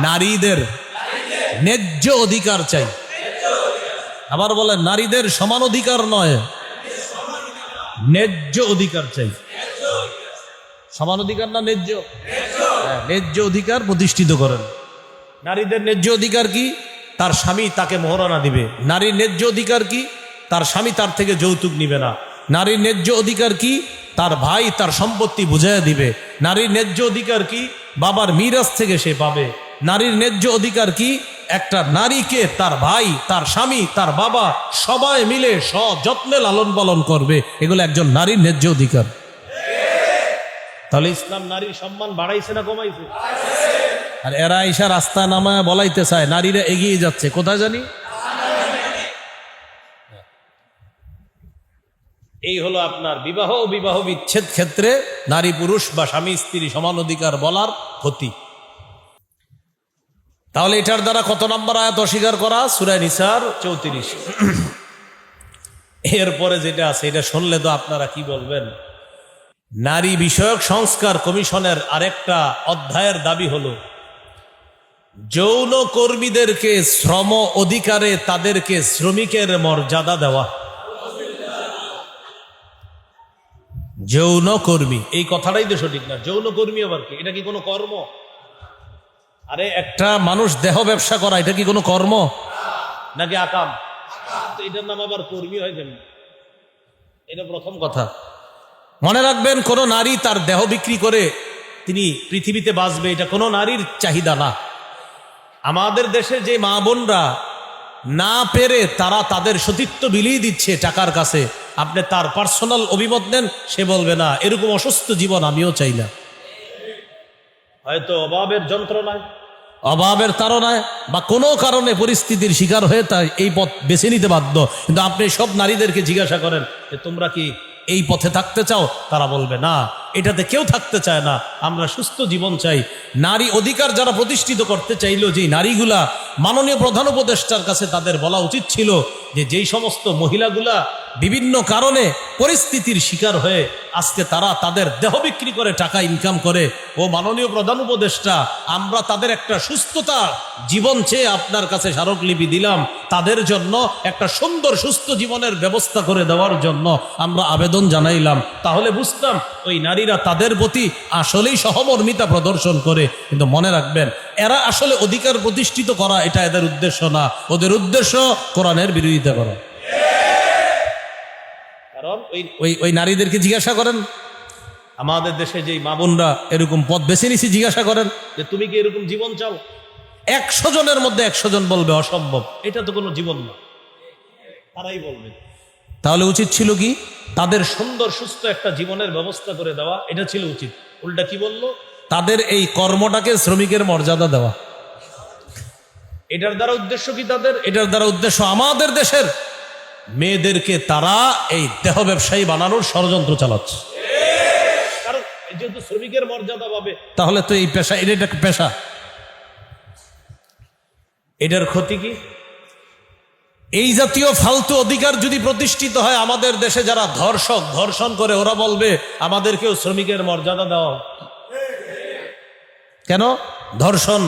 Speaker 1: নারীদের ন্যায্য অধিকার চাই। আবার বলেন নারীদের সমান অধিকার নয়, ন্যায্য অধিকার চাই। সমান অধিকার না ন্যায্য? ন্যায্য অধিকার প্রতিষ্ঠিত করেন। নারীদের ন্যায্য অধিকার কি? তার স্বামী তাকে মোহরানা দিবে। নারীর ন্যায্য অধিকার কি? তার স্বামী তার থেকে যৌতুক নিবে না। নারীর ন্যায্য অধিকার কি? তার ভাই তার সম্পত্তি বুঝাইয়া দিবে। নারীর ন্যায্য অধিকার কি? বাবার মিরাস থেকে সে পাবে। নারীর ন্যায্য অধিকার কি? একটা নারীকে তার ভাই তার স্বামী তার বাবা সবাই মিলে সযত্নে লালন পালন করবে, এগুলো একজন নারীর ন্যায্য অধিকার। তাহলে ইসলাম নারীর সম্মান বাড়াইছে না কমাইছে? আর এরা ঈশা রাস্তায় নামায় বলাইতে চায় নারীরা এগিয়ে যাচ্ছে কোথায় জানি। এই হলো আপনার বিবাহ ও বিবাহ বিচ্ছেদ ক্ষেত্রে নারী পুরুষ বা স্বামী স্ত্রী সমান অধিকার বলার ক্ষতি। তাহলে এটার দ্বারা কত নম্বর আয়াত অস্বীকার করা? সূরা নিসার 34। এরপরে যেটা আছে এটা শুনলে তো আপনারা কি বলবেন। নারী বিষয়ক সংস্কার কমিশনের আরেকটা অধ্যায়ের দাবি হলো যৌন কর্মীদেরকে শ্রম অধিকারে তাদেরকে শ্রমিকের মর্যাদা দেওয়া। যৌন কর্মী এই কথাটাই তো সঠিক না। যৌন কর্মী আবার কি? এটা কি কোনো কর্ম? আরে একটা মানুষ দেহ ব্যবসা করা এটা কি কোনো কর্ম নাকি আকাম? এটার নাম আবার কর্মী হয় কেন? এটা প্রথম কথা। মনে রাখবেন কোন নারী তার দেহ বিক্রি করে তিনি পৃথিবীতে বাঁচবে এটা কোনো নারীর চাহিদা না। আমাদের দেশে যে মা বোনরা না পেরে তারা তাদের সতীত্ব বিলিয়ে দিচ্ছে টাকার কাছে, আপনি তার পার্সোনাল অভিমত নেন, সে বলবে না এরকম অসুস্থ জীবন আমিও চাই না। হয়তো অভাবের যন্ত্রণায় অভাবের তাড়নায় বা কোনো কারণে পরিস্থিতির শিকার হয়ে তাই এই পথ বেছে নিতে বাধ্য। কিন্তু আপনি সব নারীদেরকে জিজ্ঞাসা করেন যে তোমরা কি এই পথে থাকতে চাও, তারা বলবে না, এটাতে কেউ থাকতে চায় না, আমরা সুস্থ জীবন চাই। নারী অধিকার যারা প্রতিষ্ঠিত করতে চাইলো, যে নারীগুলা মাননীয় প্রধান উপদেষ্টার কাছে তাদের বলা উচিত ছিল যে যেই সমস্ত মহিলাগুলা বিভিন্ন কারণে পরিস্থিতির শিকার হয়ে আজকে তারা তাদের দেহ বিক্রি করে টাকা ইনকাম করে, ও মাননীয় প্রধান উপদেষ্টা আমরা তাদের একটা সুস্থতা জীবন চেয়ে আপনার কাছে স্মারকলিপি দিলাম, তাদের জন্য একটা সুন্দর সুস্থ জীবনের ব্যবস্থা করে দেওয়ার জন্য আমরা আবেদন জানাইলাম। তাহলে বুঝতাম ওই নারীরা তাদের প্রতি আসলেই সহমর্মিতা প্রদর্শন করে। কিন্তু মনে রাখবেন এরা আসলে অধিকার প্রতিষ্ঠিত করা এটা এদের উদ্দেশ্য না, ওদের উদ্দেশ্য কোরআনের বিরোধিতা করা। কারণ ওই নারীদেরকে জিজ্ঞাসা করেন, আমাদের দেশে যে মা বোনরা এরকম পথ বেছে নিছি, জিজ্ঞাসা করেন যে তুমি কি এরকম জীবন চাও? 100 জনের মধ্যে 100 জন বলবে অসম্ভব, এটা তো কোনো জীবন না, তারাই বলবে। তাহলে উচিত ছিল কি তাদের সুন্দর সুস্থ একটা জীবনের ব্যবস্থা করে দেওয়া, এটা ছিল উচিত। উল্টা কি বললো? তাদের এই কর্মটাকে শ্রমিকের মর্যাদা দেওয়া। এটার দ্বারা উদ্দেশ্য কি তাদের? এটার দ্বারা উদ্দেশ্য আমাদের দেশের মেয়েদেরকে তারা এই দেহ ব্যবসায়ী বানানোর ষড়যন্ত্র চালাচ্ছে। কারণ যেহেতু শ্রমিকের মর্যাদা পাবে, তাহলে তো এই পেশা, এটা একটা পেশা, এটার ক্ষতি কি? এই জাতীয় ফালতু অধিকার যদি প্রতিষ্ঠিত হয় আমাদের দেশে, যারা ধর্ষণ করে ওরা বলবে আমাদেরকেও শ্রমিকের মর্যাদা দেওয়া। কেন? ধর্ষণ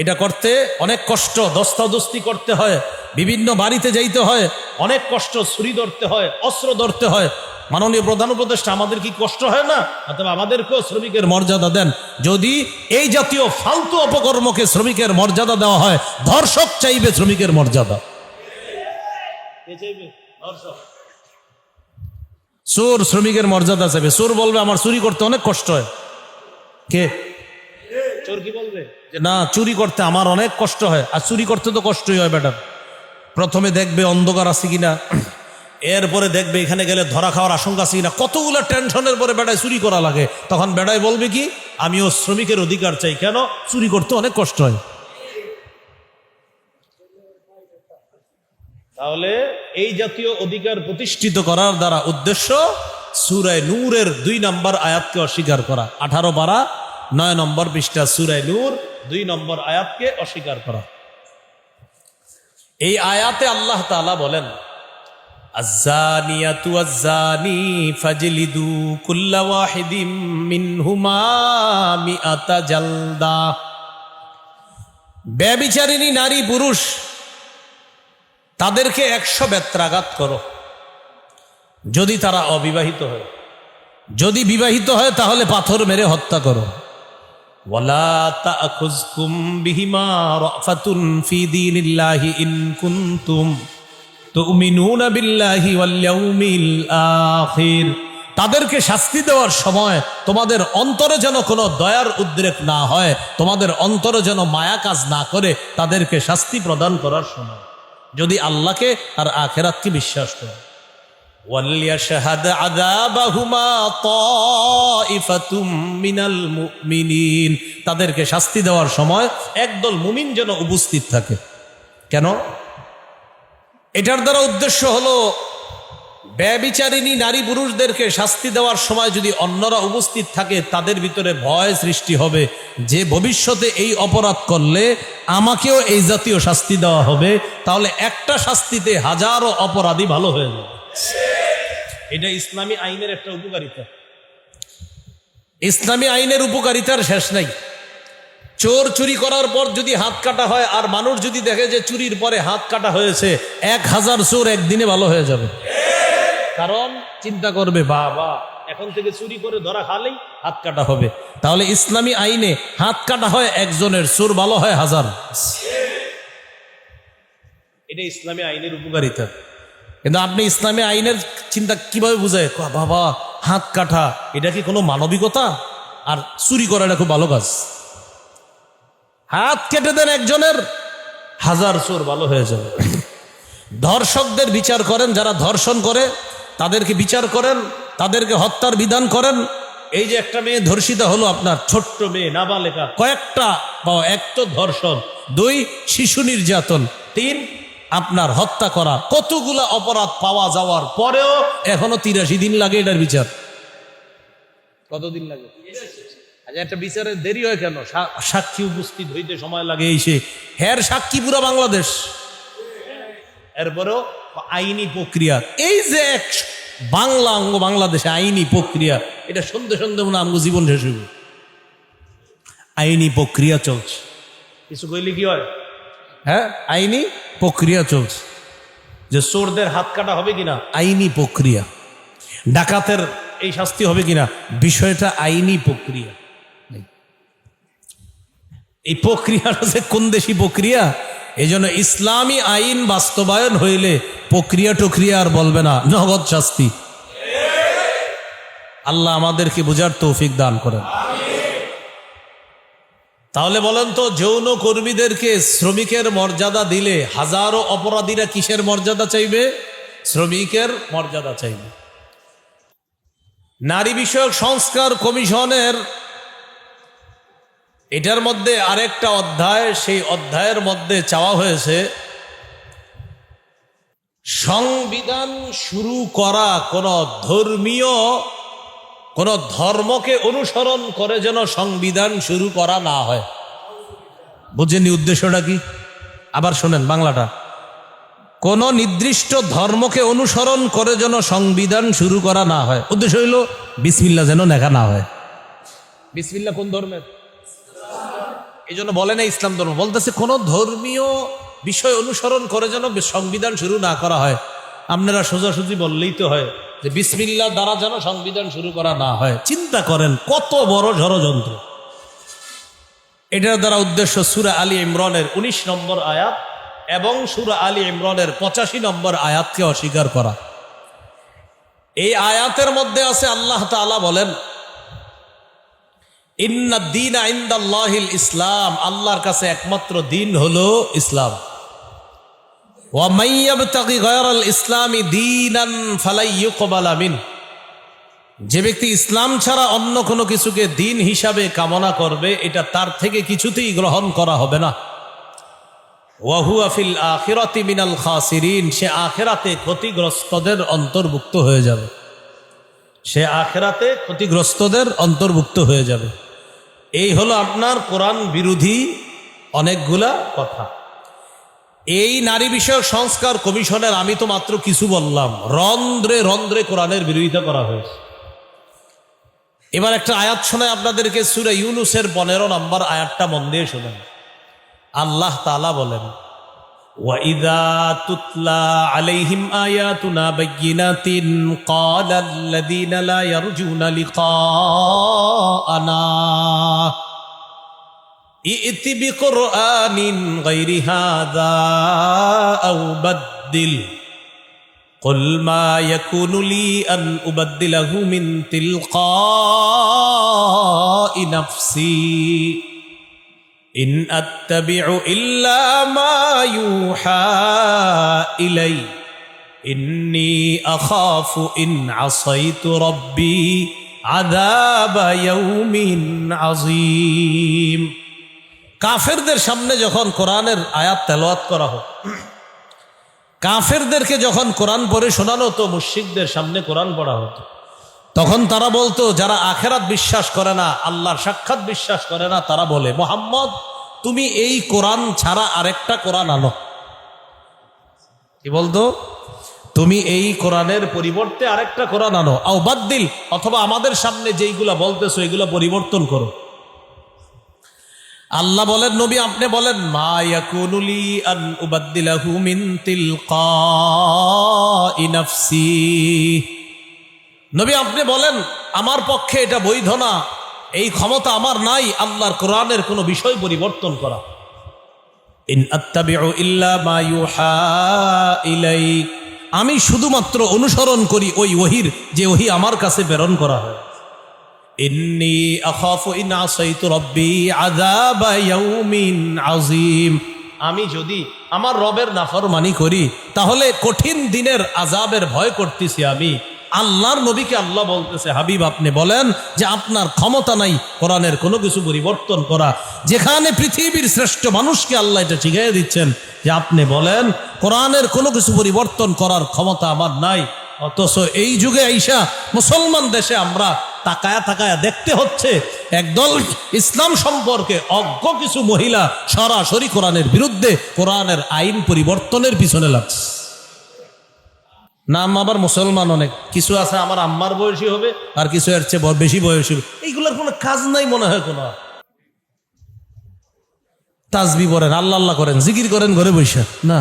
Speaker 1: এটা করতে অনেক কষ্ট, দস্তাদস্তি করতে হয়, বিভিন্ন বাড়িতে যাইতে হয়, অনেক কষ্ট, ছুরি ধরতে হয়, অস্ত্র ধরতে হয়। মাননীয় প্রধান উপদেষ্টা, আমাদের কি কষ্ট হয় না? অথবা আমাদেরকেও শ্রমিকের মর্যাদা দেন। যদি এই জাতীয় ফালতু অপকর্মকে শ্রমিকের মর্যাদা দেওয়া হয়, ধর্ষক চাইবে শ্রমিকের মর্যাদা। চোর শ্রমিকের মর্যাদা চাইবে। চোর বলবে আমার চুরি করতে অনেক কষ্ট হয়। কে চোর কি বলবে? যে না, চুরি করতে আমার অনেক কষ্ট হয়। আর চুরি করতে তো কষ্টই হয় বেটার। প্রথমে দেখবে অন্ধকার আছে কিনা, এরপরে দেখবে এখানে গেলে ধরা খাওয়ার আশঙ্কা আছে কিনা, কতগুলো টেনশনের পরে বেটায় চুরি করা লাগে। তখন বেটায় বলবে কি, আমিও শ্রমিকের অধিকার চাই। কেন? চুরি করতে অনেক কষ্ট হয়। তাহলে এই জাতীয় অধিকার প্রতিষ্ঠিত করার দ্বারা উদ্দেশ্য সূরা নূরের 2 নম্বর আয়াতকে অস্বীকার করা। 18 পারা 9 নম্বর পৃষ্ঠা সূরা নূর 2 নম্বর আয়াতকে অস্বীকার করা। এই আয়াতে আল্লাহ তাআলা বলেন, আয-যানিয়াতু ওয়াজ-যানি ফাজলিদু কুল্লা ওয়াহিদিম মিনহুমা মিআতা জালদা। ব্যভিচারিণী নারী পুরুষ তাদেরকে 100 বেত্রাঘাত করো, যদি তারা অবিবাহিত হয়। যদি বিবাহিত হয় তাহলে পাথর মেরে হত্যা করো। ওয়ালা তা'খুযকুম বিহিমা রাফাতুন ফি দীনিল্লাহি ইন কুনতুম তুমিনুনা বিল্লাহি ওয়াল ইয়াউমিল আখির। তাদেরকে শাস্তি দেওয়ার সময় তোমাদের অন্তরে যেন কোনো দয়ার উদ্রেক না হয়, তোমাদের অন্তরে যেন মায়া কাজ না করে তাদেরকে শাস্তি প্রদান করার সময়, যদি আল্লাহকে আর আখিরাতকে বিশ্বাস করে। ওয়ালিয়াশহাদ আযাবাহুমা তাইফাতুম মিনাল মুমিনিন। তাদেরকে শাস্তি দেওয়ার সময় একদল মুমিন যেন উপস্থিত থাকে। কেন? এটার দ্বারা উদ্দেশ্য হলো ব্যভিচারিণী নারী পুরুষদেরকে শাস্তি দেওয়ার সময় যদি অন্যরা উপস্থিত থাকে, তাদের ভিতরে ভয় সৃষ্টি হবে যে ভবিষ্যতে এই অপরাধ করলে আমাকেও এই জাতীয় শাস্তি দেওয়া হবে, তাহলে একটা শাস্তিতে হাজারো অপরাধী ভালো হয়ে যাবে। এটা ইসলামী আইনের একটা উপকারিতা। ইসলামী আইনের উপকারিতার শেষ নাই। চোর চুরি করার পর যদি হাত কাটা হয়, আর মানুষ যদি দেখে যে চুরির পরে হাত কাটা হয়েছে, 1000 চোর একদিনে ভালো হয়ে যাবে। কারণ চিন্তা করবে, বাবা এখন থেকে চুরি করে ধরা খালেই হাত কাটা হবে। তাহলে ইসলামী আইনে হাত কাটা হয় একজনের, চোর ভালো হয় 1000। এটা ইসলামী আইনের উপকারিতা। কিন্তু আপনি ইসলামী আইনের চিন্তা কিভাবে বুঝায়? বাবা হাত কাটা, এটা কি কোনো মানবিকতা? আর চুরি করা এটা খুব ভালো কাজ। হাত কেটে দেন একজনের, 1000 চোর ভালো হয়ে যাবে। ধর্ষকদের বিচার করেন, যারা ধর্ষণ করে তাদেরকে বিচার করেন, তাদেরকে হত্যার বিধান করেন। এই যে একটা মেয়ে ধর্ষিতা হলো, আপনার ছোট্ট মেয়ে নাবালিকা, কয়েকটা পাওয়া, 1 তো ধর্ষণ, 2 শিশু নির্যাতন, 3 আপনার হত্যা করা। কতগুলা অপরাধ পাওয়া যাওয়ার পরেও এখনো 83 দিন লাগে এটার বিচার। কতদিন লাগে? একটা বিচারের দেরি হয় কেন? সাক্ষী উপস্থিত হইতে সময় লাগে। এই সে হের সাক্ষী পুরা বাংলাদেশ। এরপরেও আইনি প্রক্রিয়া, এই যে এক বাংলা অঙ্গ বাংলাদেশে আইনি প্রক্রিয়া, এটা শুনতে শুনতে মনে আমগো জীবন শেষ হইব। আইনি প্রক্রিয়া চলছে, কিছু কইলে কি হয়? হ্যাঁ, আইনি প্রক্রিয়া চলছে। যে চোরদের হাত কাটা হবে কিনা, আইনি প্রক্রিয়া। ডাকাতের এই শাস্তি হবে কিনা, বিষয়টা আইনি প্রক্রিয়া। এই প্রক্রিয়াটা যে কোন দেশি প্রক্রিয়া, এই জন্য ইসলামী আইন বাস্তবায়ন হইলে প্রক্রিয়া টক্রিয়া আর বলবে না, নগদ শাস্তি। আল্লাহ আমাদেরকে বুঝার তৌফিক দান করেন। তাহলে বলেন তো, যৌন কর্মীদেরকে শ্রমিকের মর্যাদা দিলে হাজারো অপরাধীরা কিসের মর্যাদা চাইবে? শ্রমিকের মর্যাদা চাইবে। নারী বিষয়ক সংস্কার কমিশনের এটার মধ্যে আরেকটা অধ্যায়, সেই অধ্যায়ের মধ্যে চাওয়া হয়েছে সংবিধান শুরু করা কোন ধর্মীয় কোন ধর্মকে অনুসরণ করে যেন সংবিধান শুরু করা না হয়। বুঝেননি উদ্দেশ্যটা কি? আবার শোনেন বাংলাটা। কোন নির্দিষ্ট ধর্মকে অনুসরণ করে যেন সংবিধান শুরু করা না হয়। উদ্দেশ্য হইল বিসমিল্লাহ যেন লেখা না হয়। বিসমিল্লাহ কোন ধর্মের? এই জন্য বলে না ইসলাম ধর্ম, বলতেছে কোনো ধর্মীয় বিষয় অনুসরণ করে যেন সংবিধান শুরু না করা হয়। আপনারা সোজাসুজি বললেই তো হয় যে বিসমিল্লাহ দ্বারা যেন সংবিধান শুরু করা না হয়। চিন্তা করেন কত বড় ষড়যন্ত্র। এটার দ্বারা উদ্দেশ্য সূরা আলী ইমরানের 19 নম্বর আয়াত এবং সূরা আলী ইমরানের 85 নম্বর আয়াতকে অস্বীকার করা। এই আয়াতের মধ্যে আছে আল্লাহ তাআলা বলেন, ইন্নাদ দীনা ইনদাল্লাহিল ইসলাম, আল্লাহর কাছে একমাত্র দিন হলো ইসলাম। ওয়া মান ইয়াবতাগি গায়রাল ইসলামি দীনান ফালাই ইউকবালা মিন, যে ব্যক্তি ইসলাম ছাড়া অন্য কোনো কিছুকে দিন হিসাবে কামনা করবে এটা তার থেকে কিছুতেই গ্রহণ করা হবে না। ওয়া হুয়া ফিল আখিরাতি মিনাল খাসিরিন, সে আখিরাতে ক্ষতিগ্রস্তদের অন্তর্ভুক্ত হয়ে যাবে। সে আখিরাতে ক্ষতিগ্রস্তদের অন্তর্ভুক্ত হয়ে যাবে। এই হলো আপনার কোরআন বিরোধী অনেকগুলা কথা। এই নারী বিষয়ক সংস্কার কমিশনের আমি তো মাত্র কিছু বললাম, রন্ধ্রে রন্ধ্রে কোরআনের বিরোধিতা করা হয়েছে। এবার একটা আয়াত শোনায় আপনাদেরকে, সূরা ইউনূসের 15 নম্বর আয়াতটা মন দিয়ে শোনেন। আল্লাহ তাআলা বলেন, وَإِذَا تُتْلَى عَلَيْهِمْ آيَاتُنَا بَيِّنَاتٍ قَالَ الَّذِينَ لَا يَرْجُونَ لِقَاءَنَا ائْتِ بِقُرْآنٍ غَيْرِ هَذَا أَوْ بَدِّلْ قُلْ مَا يَكُونُ لِي أَنْ أُبَدِّلَهُ مِنْ تِلْقَاءِ نَفْسِي ইন আত্তাবিউ ইল্লা মা ইউহা ইলাই ইন্নী আখাফু ইন আসাইতু রাব্বি আযাবা ইয়াউমিন আযীম। কাফেরদের সামনে যখন কোরআনের আয়াত তেলাওয়াত করা হতো, কাফেরদেরকে যখন কোরআন পড়ে শোনানো হতো, মুশরিকদের সামনে কোরআন পড়া হতো, তখন তারা বলতো, যারা আখেরাত বিশ্বাস করে না, আল্লাহর সাক্ষাৎ বিশ্বাস করে না, তারা বলে, মুহাম্মদ তুমি এই কোরআন ছাড়া আরেকটা কোরআন আনো। কি বলতো? তুমি এই কোরআনের পরিবর্তে আরেকটা কোরআন আনো, আও বাদদিল, অথবা আমাদের সামনে যেইগুলা বলতেছো এগুলা পরিবর্তন করো। আল্লাহ বলেন, নবী আপনি বলেন, মা ইয়াকুনু লি আন উবাদদিলাহু মিন তিলকাই নাফসি, নবী আপনি বলেন আমার পক্ষে এটা বৈধ না, এই ক্ষমতা আমার নাই আল্লাহর কোরআনের কোনো বিষয় পরিবর্তন করা। ইন আত্তাবিউ ইল্লা মা ইউহা ইলাই, আমি শুধুমাত্র অনুসরণ করি ওই ওহীর যে ওহী আমার কাছে প্রেরণ করা হয়। ইন্নী আখাফু ইন আসাইতু রাব্বি আযাবা ইয়াউমিন আযীম, আমি যদি আমার রবের নাফরমানি করি তাহলে কঠিন দিনের আযাবের ভয় করতেছি আমি। আল্লাহর নবীকে আল্লাহ বলতেছে, হাবিব আপনি বলেন যে আপনার ক্ষমতা নাই কোরআনের কোনো কিছু পরিবর্তন করা, যেখানে পৃথিবীর শ্রেষ্ঠ মানুষকে আল্লাহ এটা শিখিয়ে দিচ্ছেন যে আপনি বলেন কোরআনের কোনো কিছু পরিবর্তন করার ক্ষমতা আমার নাই। অথচ এই যুগে আইসা মুসলমান দেশে আমরা তাকায়া তাকায়া দেখতে হচ্ছে একদল ইসলাম সম্পর্কে অজ্ঞ কিছু মহিলা সরাসরি কোরআনের বিরুদ্ধে কোরআনের আইন পরিবর্তনের পিছনে লাগছে। নাম আবার মুসলমান অনেক, কিছু আছে আমার আম্মার বয়সী হবে, আর কিছু এর চেয়ে বেশি বয়সী হবে। এইগুলোর কোনো কাজ নাই মনে হয়, কোনো তাসবিহ পড়েন, আল্লাহ আল্লাহ করেন, জিকির করেন ঘরে বসে, না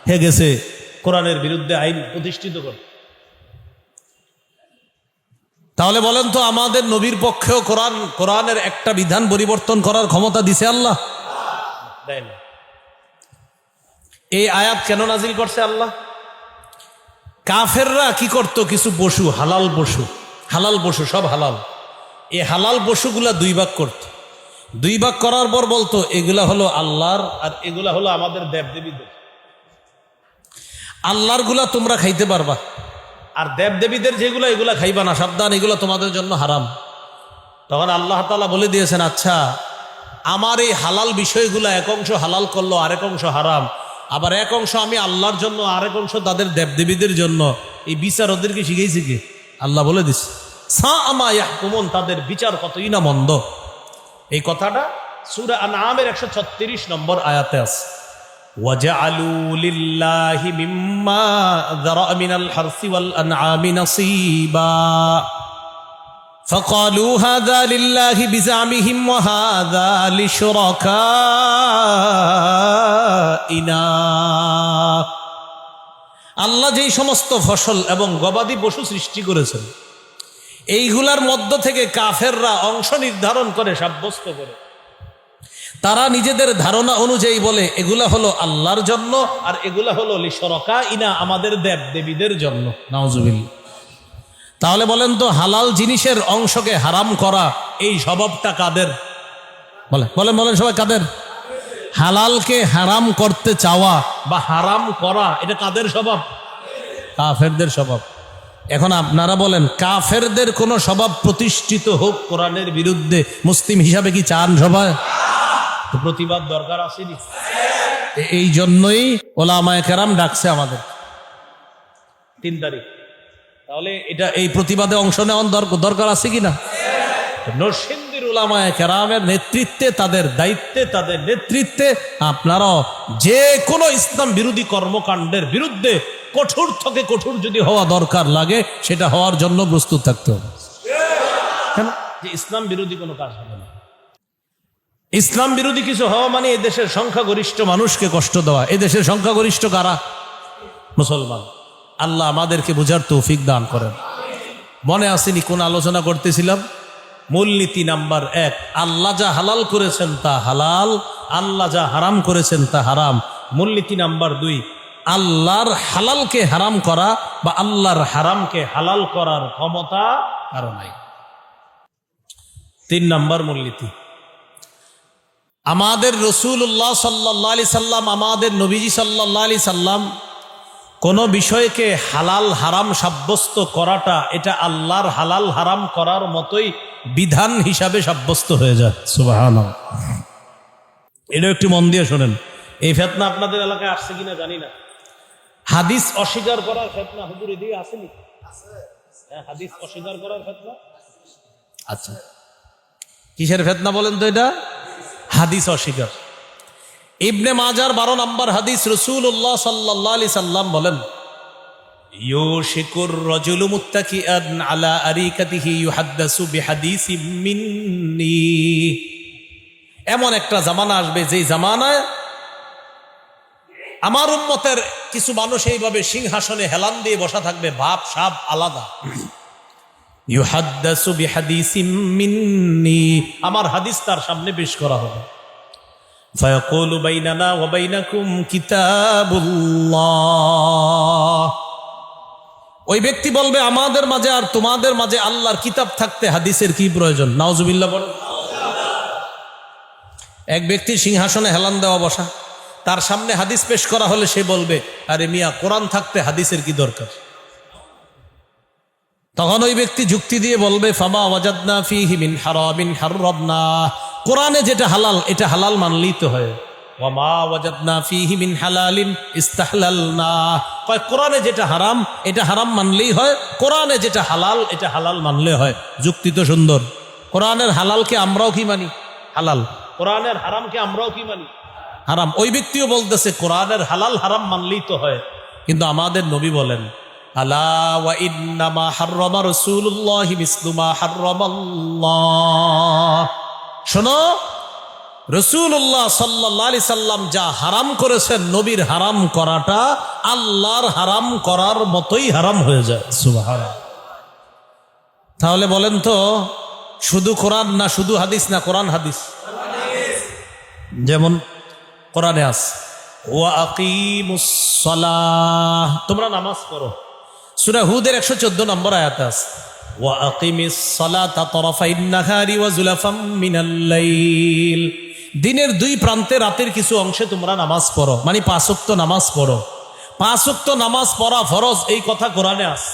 Speaker 1: হে গেছে কোরআনের বিরুদ্ধে আইন প্রতিষ্ঠিত করে। তাহলে বলেন তো, আমাদের নবীর পক্ষেও কোরআনের একটা বিধান পরিবর্তন করার ক্ষমতা দিছে আল্লাহ? দেয় না। এই আয়াত কেন নাজিল করছে আল্লাহ? কাফেররা কি করত, কিছু পশু, হালাল পশু সব হালাল, এই হালাল পশুগুলা দুই ভাগ করত। দুই ভাগ করার পর বলতো এগুলা হলো আল্লাহর আর এগুলা হলো আমাদের দেবদেবীদের। আল্লাহর গুলা তোমরা খাইতে পারবা, আর দেবদেবীদের যেগুলো এগুলা খাইবা না, সাবধান, এগুলো তোমাদের জন্য হারাম। তখন আল্লাহ তাআলা বলে দিয়েছেন, আচ্ছা আমার এই হালাল বিষয়গুলো এক অংশ হালাল করলো, আরেক অংশ হারাম, আবার এক অংশ আমি আল্লাহর জন্য, আরেক অংশ তাদের দেবদেবীদের জন্য, এই বিচার ওদেরকে শিখেছি কি? আল্লাহ বলে দিচ্ছে, সাআমা ইয়াহকুমুন, তাদের বিচার কতই না মন্দ। এই কথাটা সূরা আনআমের 136 নম্বর আয়াতে আছে। ওয়াজআলু লিল্লাহি মিম্মা যারা মিনাল হারসি ওয়াল আনআমি নাসীবা فقالوا هذا لله بزعمهم وهذا لشركائنا। আল্লাহ যেই সমস্ত ফসল এবং গবাদি পশু সৃষ্টি করেছেন, এইগুলার মধ্য থেকে কাফেররা অংশ নির্ধারণ করে সাব্যস্ত করে, তারা নিজেদের ধারণা অনুযায়ী বলে এগুলা হলো আল্লাহর জন্য আর এগুলা হলো লিশরাকাইনা, আমাদের দেব দেবীদের জন্য। নাউজুবিল্লাহ। তাহলে বলেন তো, হালাল জিনিসের অংশকে হারাম করা এই স্বভাবটা কাদের? বলেন বলেন সবাই, কাদের? হালালকে হারাম করতে চাওয়া বা হারাম করা এটা কাদের স্বভাব? কাফেরদের স্বভাব। এখন আপনারা বলেন, কাফেরদের কোন স্বভাব প্রতিষ্ঠিত হোক কোরআনের বিরুদ্ধে, মুসলিম হিসাবে কি চান সবাই? তো প্রতিবাদ দরকার আসেনি? এই জন্যই ওলামায়ে কেরাম ডাকছে আমাদের 3 তারিখ। তাহলে এটা এই প্রতিবাদে অংশ নেওয়ার দরকার আছে কিনা? নরসিংদীর উলামায়ে কেরামের নেতৃত্বে, তাদের দায়িত্বে, তাদের নেতৃত্বে আপনারাও যে কোনো ইসলাম বিরোধী কর্মকাণ্ডের বিরুদ্ধে কঠোর থেকে কঠোর যদি হওয়া দরকার লাগে, সেটা হওয়ার জন্য প্রস্তুত থাকতে হবে। কেন? যে ইসলাম বিরোধী কোনো কাজ হবে না। ইসলাম বিরোধী কিছু হওয়া মানে এই দেশের সংখ্যাগরিষ্ঠ মানুষকে কষ্ট দেওয়া। এই দেশের সংখ্যাগরিষ্ঠ কারা? মুসলমান। আল্লাহ আমাদেরকে বুঝার তৌফিক দান করেন। মনে আসেনি কোন আলোচনা করতেছিলাম? মূলনীতি নাম্বার 1, আল্লাহ যা হালাল করেছেন তা হালাল, আল্লাহ যা হারাম করেছেন তা হারাম। মূলনীতি নাম্বার 2, আল্লাহর হালালকে হারাম করা বা আল্লাহর হারামকে হালাল করার ক্ষমতা কারো নাই। 3 নম্বর মূলনীতি, আমাদের রাসূলুল্লাহ সাল্লাল্লাহু আলাইহি সাল্লাম, আমাদের নবীজি সাল্লাল্লাহু আলাইহি সাল্লাম কোন বিষয়কে হালাল হারাম সাব্যস্ত করাটা, এটা আল্লাহর হালাল হারাম করার মতোই বিধান হিসাবে সাব্যস্ত হয়ে যায়। সুবহানাল্লাহ। এটা একটু মন দিয়ে শোনেন। এই ফিতনা আপনাদের এলাকায় আসছে কিনা জানি না। হাদিস অস্বীকার করার ফিতনা হুজুর এদিকে আসেনি? হ্যাঁ, হাদিস অস্বীকার করার ফিতনা। আচ্ছা, কিসের ফিতনা বলেন তো? এটা হাদিস অস্বীকার। ইবনে মাজার 12 নম্বর হাদিস, রাসূলুল্লাহ সাল্লাল্লাহু আলাইহি সাল্লাম বলেন, ইউশিকুর রাজুলু মুত্তাকিআন আলা আরিকাতিহি ইউহাদ্দাসু বিহাদিসিম মিন্নি। এমন একটা জামানা আসবে যে জামানায় আমার উম্মতের কিছু মানুষ এইভাবে সিংহাসনে হেলান দিয়ে বসা থাকবে, ভাব সাব আলাদা। ইউহাদ্দাসু বিহাদিসিম মিন্নি, আমার হাদিস তার সামনে পেশ করা হবে। ফায়াকুলু বাইনানা ওয়া বাইনাকুম কিতাবুল্লাহ। ওই ব্যক্তি বলবে, আমাদের মাঝে আর তোমাদের মাঝে আল্লাহর কিতাব থাকতে হাদিসের কি প্রয়োজন? নাউজুবিল্লাহ বলেন। এক ব্যক্তির সিংহাসনে হেলান দেওয়া বসা, তার সামনে হাদিস পেশ করা হলে সে বলবে, আরে মিয়া, কোরআন থাকতে হাদিসের কি দরকার? তখন ওই ব্যক্তি যুক্তি দিয়ে বলবে, ফামা ওয়াজাদনা ফীহি মিন হারামিন হাররামনা। কোরআনে যেটা হালাল এটা হালাল মানলেই তো হয়। ওয়া মা ওয়াজাদনা ফীহি মিন হালালিন ইস্তাহলালনা। কয় কোরআনে যেটা হারাম এটা হারাম মানলেই হয়, কোরআনে যেটা হালাল এটা হালাল মানলে হয়। যুক্তি তো সুন্দর। কোরআনের হালালকে আমরাও কি মানি? হালাল। কোরআনের হারামকে আমরাও কি মানি? হারাম। ওই ব্যক্তিও বলতেছে কোরআনের হালাল হারাম মানলেই তো হয়, কিন্তু আমাদের নবী বলেন, আলা ওয়া ইন্নামা হাররামা রাসূলুল্লাহি মিসলু মা হাররামাল্লাহ। শোনো, রাসূলুল্লাহ সাল্লাল্লাহু আলাইহি সাল্লাম যা হারাম করেছেন, নবীর হারাম করাটা আল্লাহর হারাম করার মতোই হারাম হয়ে যায়। সুবহানাল্লাহ। তাহলে বলেন তো, শুধু কোরআন না শুধু হাদিস না কোরআন হাদিস? যেমন কোরআনে আছে, ওয়া আকিমুস সালাহ, তোমরা নামাজ পড়ো। সূরা হুদের 114 নম্বর আয়াতে আছে, ওয়া আকিমিস সালাতা তারাফাইন নাহারি ওয়া যুলাফাম মিনাল লাইল। দিনের 2 প্রান্তে রাতের কিছু অংশে তোমরা নামাজ পড়ো, মানে 5 ওয়াক্ত নামাজ পড়ো। 5 ওয়াক্ত নামাজ পড়া ফরজ, এই কথা কোরআনে আছে।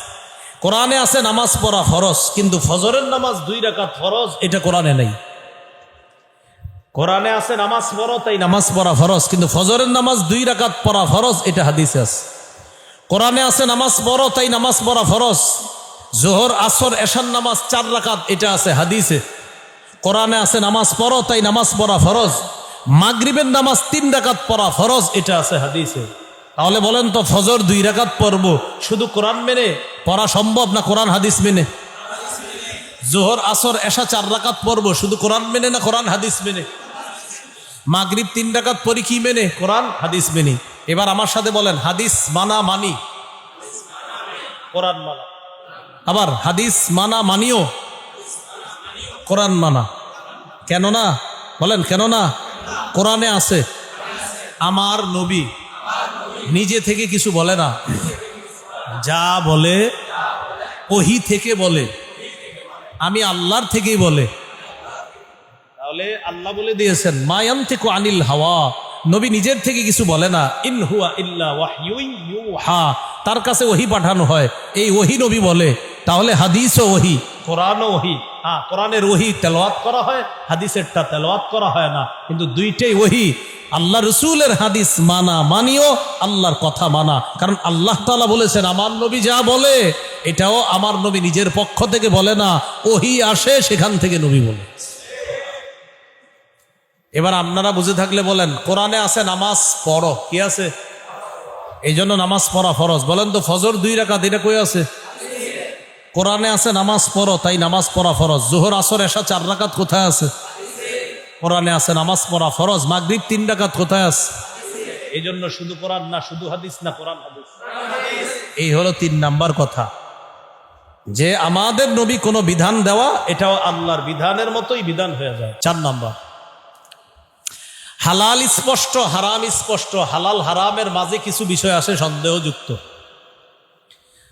Speaker 1: কোরআনে আছে নামাজ পড়া ফরজ, কিন্তু ফজরের নামাজ 2 রাকাত ফরজ, এটা কোরআনে নেই। কোরআনে আছে নামাজ পড়ো তাই নামাজ পড়া ফরজ, কিন্তু ফজরের নামাজ 2 রাকাত পড়া ফরজ, এটা হাদিসে আছে। কোরআনে আছে নামাজ পড়ো তাই নামাজ পড়া ফরজ, জোহর আসর এশার নামাজ 4 রাকাত, এটা আছে হাদিসে। কোরআনে আছে নামাজ পড়ো তাই নামাজ পড়া ফরজ, মাগরিবের নামাজ 3 রাকাত পড়া ফরজ, এটা আছে হাদিসে। তাহলে বলেন তো, ফজর 2 রাকাত পড়বো, শুধু কোরআন মেনে পড়া সম্ভব না কোরআন হাদিস মেনে? জোহর আসর এশা 4 রাকাত পড়বো শুধু কোরআন মেনে না কোরআন হাদিস মেনে? মাগরিব 3 রাকাত পড়ি কি মেনে? কোরআন হাদিস মেনে। এবার আমার সাথে বলেন, হাদিস মানা মানি, কোরআন মানা। আবার হাদিস মানা মানিও, কোরআন মানা। কেন না? বলেন কেন না? কোরআনে আছে, আমার নবী নিজে থেকে কিছু বলে না, যা বলে ওহী থেকে বলে, আমি আল্লাহর থেকেই বলে। তাহলে আল্লাহ বলে দিয়েছেন মা ইয়ানতিকু আনিল হাওয়া, নবী নিজের থেকে কিছু বলে না। ইন হুয়া ইল্লা ওয়াহয়ুন ইউহা, তার কাছে ওহী পাঠানো হয়, এই ওহী নবী বলে। তাহলে হাদিসও ওহী, কোরআনও ওহী। হ্যাঁ, কোরআনের ওহী তেলাওয়াত করা হয়, হাদিসেরটা তেলাওয়াত করা হয় না, কিন্তু দুইটাই ওহী। আল্লাহ রসুলের হাদিস মানা মানিও, আল্লাহর কথা মানা। কারণ আল্লাহ তাআলা বলেছেন আমার নবী যা বলে এটাও আমার নবী নিজের পক্ষ থেকে বলে না, ওহী আসে সেখান থেকে নবী বলে। এবার আপনারা বুঝে থাকলে বলেন, কোরআনে আছে নামাজ পড়ো, কি আছে? এই জন্য নামাজ পড়া ফরজ। বলেন তো ফজর 2 রাকাত, এটা কই আছে? কোরআনে আছে নামাজ পড়ো, তাই নামাজ পড়া ফরজ। জোহর আসর এশা 4 রাকাত কোথায় আছে? কোরআনে আছে নামাজ পড়া ফরজ। মাগরিব 3 রাকাত কোথায় আছে? এই জন্য শুধু কোরআন না, শুধু হাদিস না, কোরআন হাদিস। এই হলো 3 নাম্বার কথা, যে আমাদের নবী কোনো বিধান দেওয়া এটাও আল্লাহর বিধানের মতোই বিধান হয়ে যায়। 4 নাম্বার, হালাল স্পষ্ট, হারাম স্পষ্ট। হালাল হারামের মাঝে কিছু বিষয় আছে সন্দেহযুক্ত।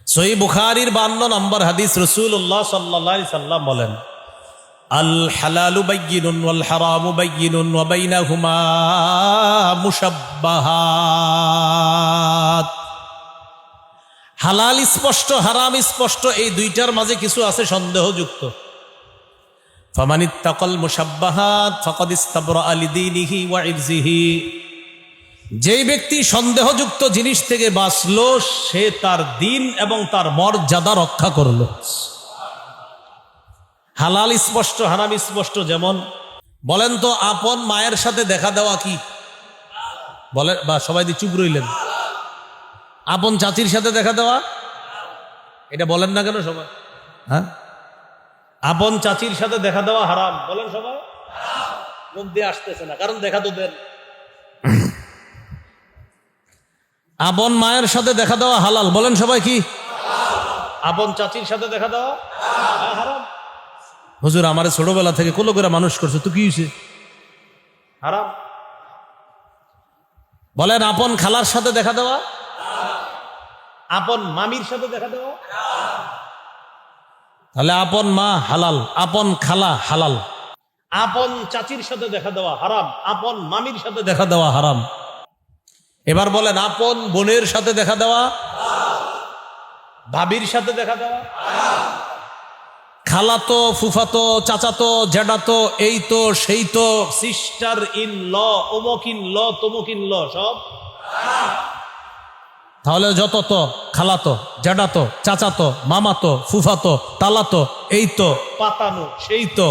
Speaker 1: সহিহ বুখারীর 52 নম্বর হাদিস, রাসূলুল্লাহ সাল্লাল্লাহু আলাইহি সাল্লাম বলেন আল হালালু বায়্যিনুন ওয়াল হারামু বায়্যিনুন ওয়া বাইনাহুমা মুশাব্বাহাত। হালাল স্পষ্ট, হারাম স্পষ্ট, এই দুইটার মাঝে কিছু আছে সন্দেহযুক্ত। ফামানিত্তাকাল মুশাব্বাহাত ফাকাদ ইস্তাবরাআ লিদীনিহি ওয়া ইরজিহি। যেই ব্যক্তি সন্দেহযুক্ত জিনিস থেকে বাঁচলো, সে তার দিন এবং তার মর্যাদা রক্ষা করলো। হালাল স্পষ্ট, হারাম স্পষ্ট। যেমন বলেন তো, আপন মায়ের সাথে দেখা দেওয়া কি? বলেন, বা সবাই দিয়ে চুপ রইলেন। আপন চাচির সাথে দেখা দেওয়া, এটা বলেন না কেন সবাই? হ্যাঁ, আপন চাচির সাথে দেখা দেওয়া হারাম, বলেন সবাই। মুখ দিয়ে আসতেছে না, কারণ দেখা তো দেন। আপন মায়ের সাথে দেখা দেওয়া হালাল, বলেন সবাই কি? আপন চাচির সাথে দেখা দেওয়া হারাম। হুজুর আমারে ছোটবেলা থেকে কোলো করে মানুষ করছে, তো কি হয়েছে? হারাম। বলেন আপন খালার সাথে দেখা দেওয়া, আপন মামির সাথে দেখা দেওয়া। তাহলে আপন মা হালাল, আপন খালা হালাল। আপন চাচির সাথে দেখা দেওয়া হারাম, আপন মামির সাথে দেখা দেওয়া হারাম। এবার বলেন আপন বোনের সাথে দেখা দেওয়া, ভাবির সাথে দেখা দেওয়া, খালাতো, ফুফাতো, চাচাতো, জ্যাঠাতো, এই তো সেই তো, সিস্টার ইন ল, অমুক ইন ল, তমুক ইন ল, সব। তাহলে যত তো খালাতো, জ্যাঠাতো, চাচাতো, মামাতো, ফুফাতো, তালাতো, এই তো, পাতানো, সেই তো,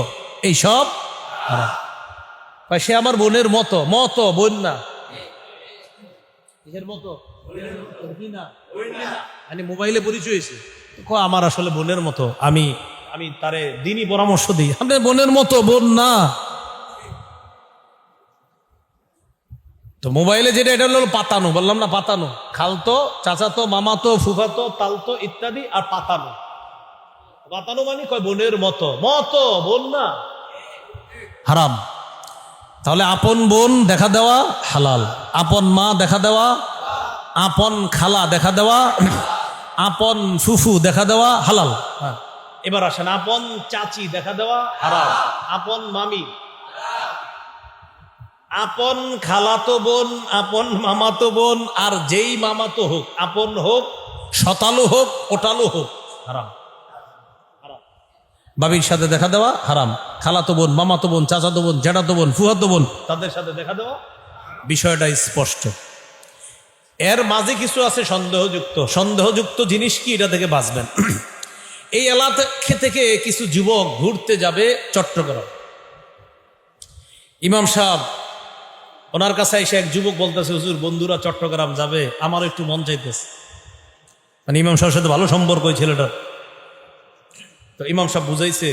Speaker 1: এই সব সে আমার বোনের মতো। মতো বোন না, কিসের মতো? কি না, মানে মোবাইলে পরিচয় হয়েছে, আমার আসলে বোনের মতো, আমি আমি তারে দিনই পরামর্শ দিই। আপনি বোনের মতো, বোন না। তো মোবাইলে যেটা, এটা হলো পাতানো, বললাম না পাতানো। খালতো, চাচাতো, মামাতো, ফুফাতো, তালতো ইত্যাদি, আর পাতানো। পাতানো মানে কয় বোনের মতো, মতো বোন না, হারাম। তাহলে আপন বোন দেখা দেওয়া হালাল, আপন মা দেখা দেওয়া, আপন খালা দেখা দেওয়া, আপন ফুফু দেখা দেওয়া হালাল। এবার আসেন আপন চাচি দেখা দেওয়া হারাম, আপন মামি, আপন খালাতো বোন, আপন মামাতো বোন, আর যেই মামাতো হোক, আপন হোক, শতালু হোক, ওটালু হোক, হারাম। বাবির সাথে দেখা দেওয়া হারাম, খালাতো বোন, মামাতো বোন, চাচাতো বোন, জ্যাঠাতো বোন, ফুফাতো বোন, তাদের সাথে দেখা দেওয়া, বিষয়টা স্পষ্ট। এর মাঝে কিছু আছে সন্দেহযুক্ত। সন্দেহযুক্ত জিনিস কি, এটা থেকে বাঁচবেন। এই এলাকা থেকে কিছু যুবক ঘুরতে যাবে চট্টগ্রাম। ইমাম সাহেব, ওনার কাছে এসে এক যুবক বলতেছে, হুজুর বন্ধুরা চট্টগ্রাম যাবে, আমার একটু মন চাইতেছে। মানে ইমাম সাহেবের সাথে ভালো সম্পর্ক ওই ছেলেটার। তো ইমাম সাহেব বুঝাইছে,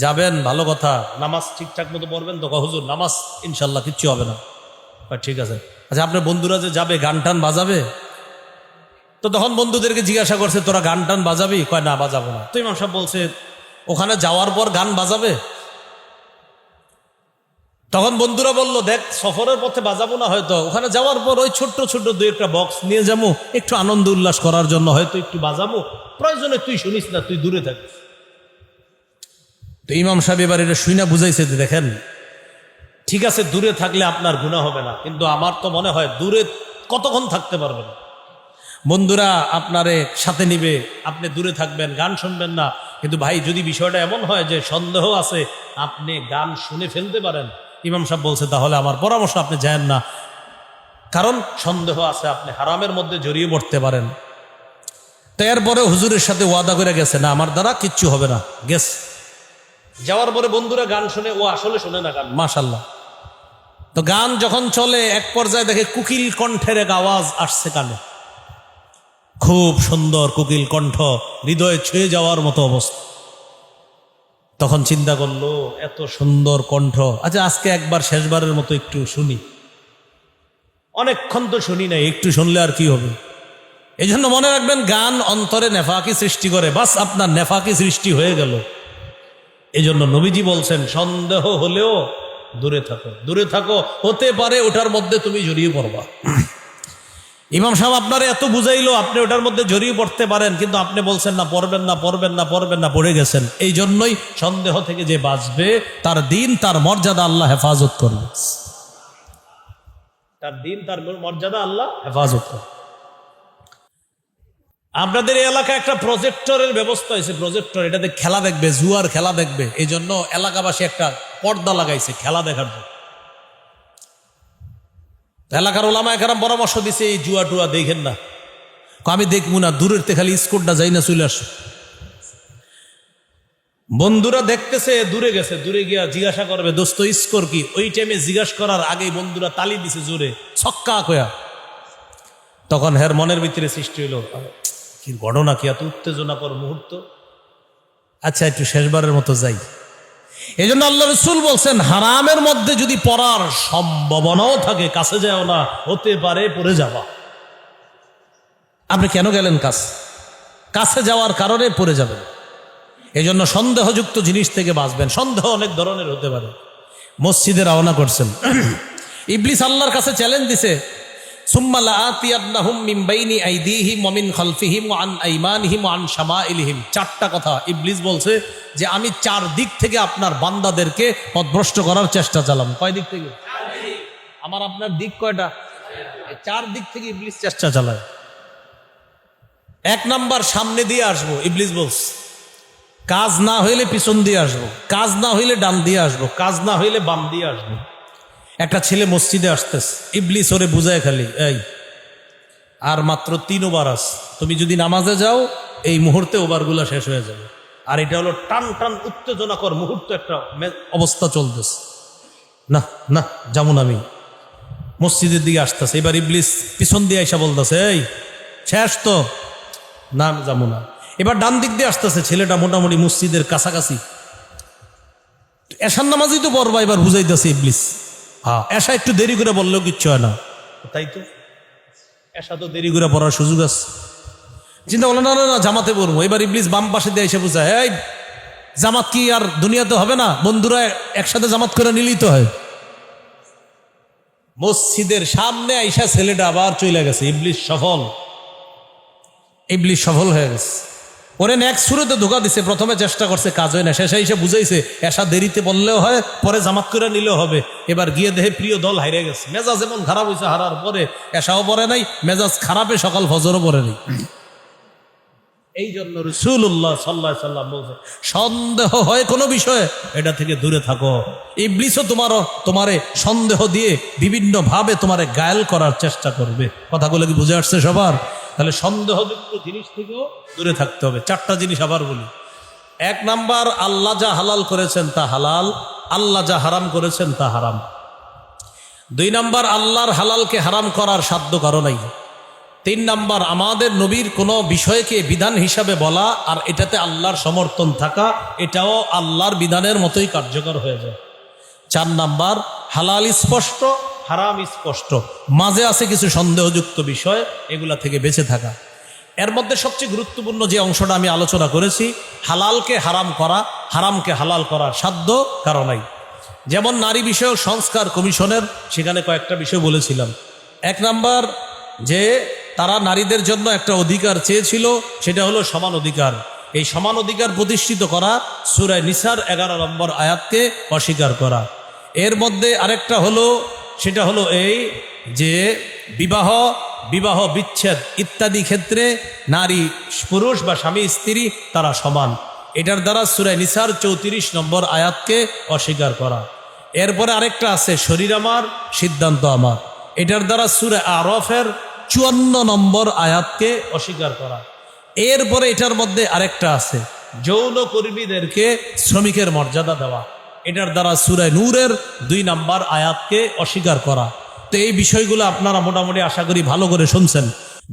Speaker 1: যাবেন ভালো কথা, নামাজ ঠিকঠাক মতো পড়বেন তো? হুজুর নামাজ ইনশাল্লাহ কিচ্ছু হবে না। ঠিক আছে। আচ্ছা, আপনার বন্ধুরা যে যাবে গান টান বাজাবে? তো তখন বন্ধুদেরকে জিজ্ঞাসা করছে, তোরা গান টান বাজাবি? কয় না, বাজাবো না। তো ইমাম সাহেব বলছে, ওখানে যাওয়ার পর গান বাজাবে? তখন বন্ধুরা বলল, দেখ সফরের পথে বাজাবো না হয়তো, ওখানে যাওয়ার পর ওই ছোট্ট ছোট্ট দুই একটা বক্স নিয়ে যাবো, একটু আনন্দ উল্লাস করার জন্য হয়তো একটু বাজাবো, প্রয়োজনে তুই শুনিস না, তুই দূরে থাকিস। তো ইমাম সাহেব এবার এটা শুইনা বুঝাইছে যে দেখেন, ঠিক আছে দূরে থাকলে আপনার গুনাহ হবে না, কিন্তু আমার তো মনে হয় দূরে কতক্ষণ থাকতে পারবেন। বন্ধুরা আপনারে সাথে নিবে, আপনি দূরে থাকবেন, গান শুনবেন না, কিন্তু ভাই যদি বিষয়টা এমন হয় যে সন্দেহ আছে, আপনি গান শুনে ফেলতে পারেন, ইমাম সাহেব বলছে তাহলে আমার পরামর্শ আপনি যায়েন না, কারণ সন্দেহ আছে, আপনি হারামের মধ্যে জড়িয়ে পড়তে পারেন। তো এরপরে হুজুরের সাথে ওয়াদা করে গেছে, না আমার দ্বারা কিচ্ছু হবে না, গেছে। যাওয়ার পরে বন্ধুরা গান শুনে, ও আসলে শুনে না গান, মাশাল্লাহ। তো গান যখন চলে, এক পর্যায়ে দেখে কুকিল কণ্ঠের এক আওয়াজ আসছে কানে, খুব সুন্দর কোকিল কণ্ঠ, হৃদয়ে ছুঁয়ে যাওয়ার মতো অবস্থা। তখন চিন্তা করলো, এত সুন্দর কণ্ঠ, আচ্ছা আজকে একবার শেষবারের মতো একটু শুনি। অনেকক্ষণ তো শুনি নাই, একটু শুনলে আর কি হবে। এই জন্য মনে রাখবেন, গান অন্তরে নেফাকি সৃষ্টি করে, বাস আপনার নেফাকি সৃষ্টি হয়ে গেল। এই জন্য নবীজি বলছেন, সন্দেহ হলেও দূরে থাকো, দূরে থাকো, হতে পারে ওটার মধ্যে তুমি জড়িয়ে পড়বা। ইমাম সাহেব আপনারে এত বুঝাইলো, আপনি ওটার মধ্যে জড়িয়ে পড়তে পারেন, কিন্তু আপনি বলছেন না, পড়বেন না, পড়বেন না, পড়বেন না, পড়ে গেছেন। এই জন্যই সন্দেহ থেকে যে বাঁচবে, তার দিন তার মর্যাদা আল্লাহ হেফাজত করবে, তার দিন তার মর্যাদা আল্লাহ হেফাজত করবে। আপনাদের এই এলাকায় একটা প্রজেক্টরের ব্যবস্থা হয়েছে, প্রজেক্টর, এটাতে খেলা দেখবে, জুয়ার খেলা দেখবে। এই জন্য এলাকাবাসী একটা পর্দা লাগাইছে খেলা দেখার জন্য। এলাকার ওলামায়ে কেরাম পরামর্শ দিছে, এই জুয়া টুয়া দেখেন না। আমি দেখবো না, দূরের তে খালি স্কোরটা যাই না, চলে আসো। বন্ধুরা দেখতেছে, দূরে গেছে, দূরে গিয়া জিজ্ঞাসা করবে, দোস্ত স্কোর কি? ওই টাইমে জিজ্ঞাসা করার আগেই বন্ধুরা তালি দিছে জোরে, ছক্কা কয়া। তখন হের মনের ভিতরে সৃষ্টি হইল, কি ঘটনা, কি এত উত্তেজনাকর মুহূর্ত, আচ্ছা একটু শেষবারের মতো যাই। এই জন্য আল্লাহ রাসূল বলছেন, হারামের মধ্যে যদি পড়ার সম্ভাবনাও থাকে, কাছে যাও না, হতে পারে পড়ে যাবা। আপনি কেন গেলেন কাছে যাওয়ার কারণে পড়ে যাবেন। এই জন্য সন্দেহযুক্ত জিনিস থেকে বাঁচবেন। সন্দেহ অনেক ধরনের হতে পারে। মসজিদে রওনা করছেন, ইবলিস আল্লাহর কাছে চ্যালেঞ্জ দিছে, সুম্মা লাআতিয়ান্নাহুম মিন বাইনি আইদিহিম ওয়া মিন খালফিহিম ওয়া আন আইমানিহিম ওয়া আন শামাইলিহিম। চারটা কথা ইবলিস বলছে যে আমি চার দিক থেকে আপনার বান্দাদেরকে পথভ্রষ্ট করার চেষ্টা চালাম। কয় দিক থেকে? আমার আপনার দিক কয়টা? চার দিক থেকে ইবলিস চেষ্টা চালায়। এক নাম্বার, সামনে দিয়ে আসবো, ইবলিস বলছে। কাজ না হইলে পিছন দিয়ে আসবো, কাজ না হইলে ডান দিয়ে আসবো, কাজ না হইলে বাম দিয়ে আসবো। একটা ছেলে মসজিদে আসতেছে, ইবলিস ওরে বুঝায় খালি, এই আর মাত্র 3 ওভার আস, তুমি যদি নামাজে যাও এই মুহূর্তে ওভারগুলো শেষ হয়ে যাবে। আর এটা হলো টান টান উত্তেজনাকর মুহূর্ত, একটা অবস্থা চলতেছে। না না, যেমন আমি মসজিদের দিকে আসতেছে, এবার ইবলিস পিছন দিয়ে আইসা বলতেছে, এই শেষ তো, না আমি যাবো না। এবার ডান দিক দিয়ে আসতেছে, ছেলেটা মোটামুটি মসজিদের কাছাকাছি, এশার নামাজই তো পড়বা, এবার বুঝাইতেছে ইবলিস, হ্যাঁ এশা একটু দেরি করে বললেও কিচ্ছু হয় না। তাই তো, এশা তো দেরি করে পড়ার সুযোগ আছে। চিন্তা করলো, না না না, জামাতে পড়বো। এবার ইবলিস বাম পাশে দিয়ে এসে বুঝায়, এই জামাত কি আর দুনিয়াতে হবে না? বন্ধুরা একসাথে জামাত করে নিলেই তো হয়। মসজিদের সামনে আইসা ছেলেটা আবার চলে গেছে। ইবলিস সফল হয়ে গেছে। ওরে নেক্সট শুরুতে ধোকা দিছে, প্রথমে চেষ্টা করছে, কাজ হয় না, শেষে এসে বুঝাইছে এসা দেরিতে বললেও হয়, পরে জামাত করে নিলেও হবে। এবার গিয়ে দেহে প্রিয় দল হাইরে গেছে। মেজাজ এমন খারাপ হয়েছে, হারার পরে এসাও পড়ে নাই, মেজাজ খারাপে সকাল ফজরও পড়ে নাই। এই জন্য রাসূলুল্লাহ সাল্লাল্লাহু আলাইহি সাল্লাম বলছে, সন্দেহ হয় কোনো বিষয়ে, এটা থেকে দূরে থাকো। ইবলিসও তোমারে সন্দেহ দিয়ে বিভিন্ন ভাবে তোমারে গায়েল করার চেষ্টা করবে। কথাগুলো কি বুঝে আসছে সবার? তাহলে সন্দেহযুক্ত জিনিস থেকেও দূরে থাকতে হবে। 4টা জিনিস আবার বলি। 1 নাম্বার, আল্লাহ যা হালাল করেছেন তা হালাল, আল্লাহ যা হারাম করেছেন তা হারাম। 2 নাম্বার, আল্লাহর হালালকে হারাম করার সাধ্য কারো নাই। তিন নাম্বার, আমাদের নবীর কোনো বিষয়কে বিধান হিসাবে বলা আর এটাতে আল্লাহর সমর্থন থাকা, এটাও আল্লাহর বিধানের মতোই কার্যকর হয়ে যায়। চার নাম্বার, হালাল স্পষ্ট, হারাম স্পষ্ট, মাঝে আছে কিছু সন্দেহযুক্ত বিষয়, এগুলা থেকে বেঁচে থাকা। এর মধ্যে সবচেয়ে গুরুত্বপূর্ণ যে অংশটা আমি আলোচনা করেছি, হালালকে হারাম করা, হারামকে হালাল করার সাধ্য কারো নাই। যেমন নারী বিষয়ক সংস্কার কমিশনের, সেখানে কয়েকটা বিষয় বলেছিলাম। এক নাম্বার, যে তারা নারীদের জন্য একটা অধিকার চেয়েছিল, সেটা হলো সমান অধিকার। এই সমান অধিকার প্রতিষ্ঠিত করা সূরা নিসার 11 নম্বর আয়াতকে অস্বীকার করা। এর মধ্যে আরেকটা হলো, সেটা হলো এই যে বিবাহ বিচ্ছেদ ইত্যাদি ক্ষেত্রে নারী পুরুষ বা স্বামী স্ত্রী তারা সমান, এটার দ্বারা সূরা নিসার 34 নম্বর আয়াতকে অস্বীকার করা। এরপরে আরেকটা আছে, শরীর আমার সিদ্ধান্ত আমার, এটার দ্বারা সূরা আরফের 54 নম্বর আয়াতকে অস্বীকার করা। এরপরে এটার মধ্যে আরেকটা আছে, যৌন কর্মীদেরকে শ্রমিকের মর্যাদা দেওয়া, এটার দ্বারা সূরা নূরের 2 নম্বর আয়াতকে অস্বীকার করা। তো এই বিষয়গুলো আপনারা মোটামুটি আশা করি ভালো করে শুনছেন।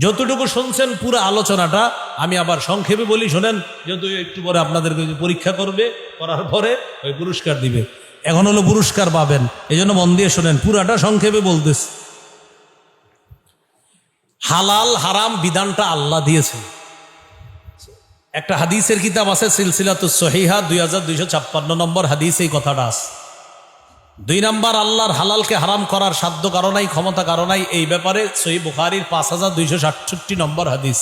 Speaker 1: যতটুকু শুনছেন পুরো আলোচনাটা আমি আবার সংক্ষেপে বলি, শোনেন, যেহেতু একটু পরে আপনাদেরকে পরীক্ষা করবে, করার পরে ওই পুরস্কার দিবে। এখন হলো পুরস্কার পাবেন, এই জন্য মন দিয়ে শোনেন, পুরাটা সংক্ষেপে বলতেছে। হালাল হারাম বিধানটা আল্লাহ দিয়েছেন। একটা হাদিসের কিতাব আছে সিলসিলাতুস সহিহা, 2256 নম্বর হাদিস এই কথাটা আছে। 2 নাম্বার, আল্লাহর হালালকে হারাম করার সাধ্য কারো নাই, ক্ষমতা কারো নাই, এই ব্যাপারে সহিহ বুখারীর 5267 নম্বর হাদিস।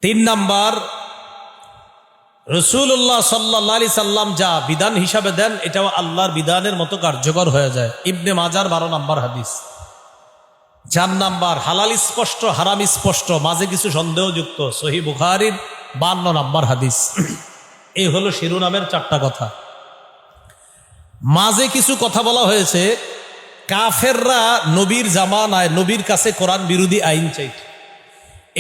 Speaker 1: 3 নাম্বার, রাসূলুল্লাহ সাল্লাল্লাহু আলাইহি সাল্লাম যা বিধান হিসাবে দেন, এটাও আল্লাহর বিধানের মতো কার্যকর হয়ে যায়, ইবনে মাজার 12 নম্বর হাদিস। 4 নাম্বার, হালাল স্পষ্ট হারাম স্পষ্ট, মাঝে কিছু সন্দেহযুক্ত, সহিহ বুখারীর 52 নম্বর হাদিস। এই হলো শিরোনামের 4টা কথা। মাঝে কিছু কথা বলা হয়েছে, কাফেররা নবীর জামানায় নবীর কাছে কোরআন বিরোধী আইন চাইত।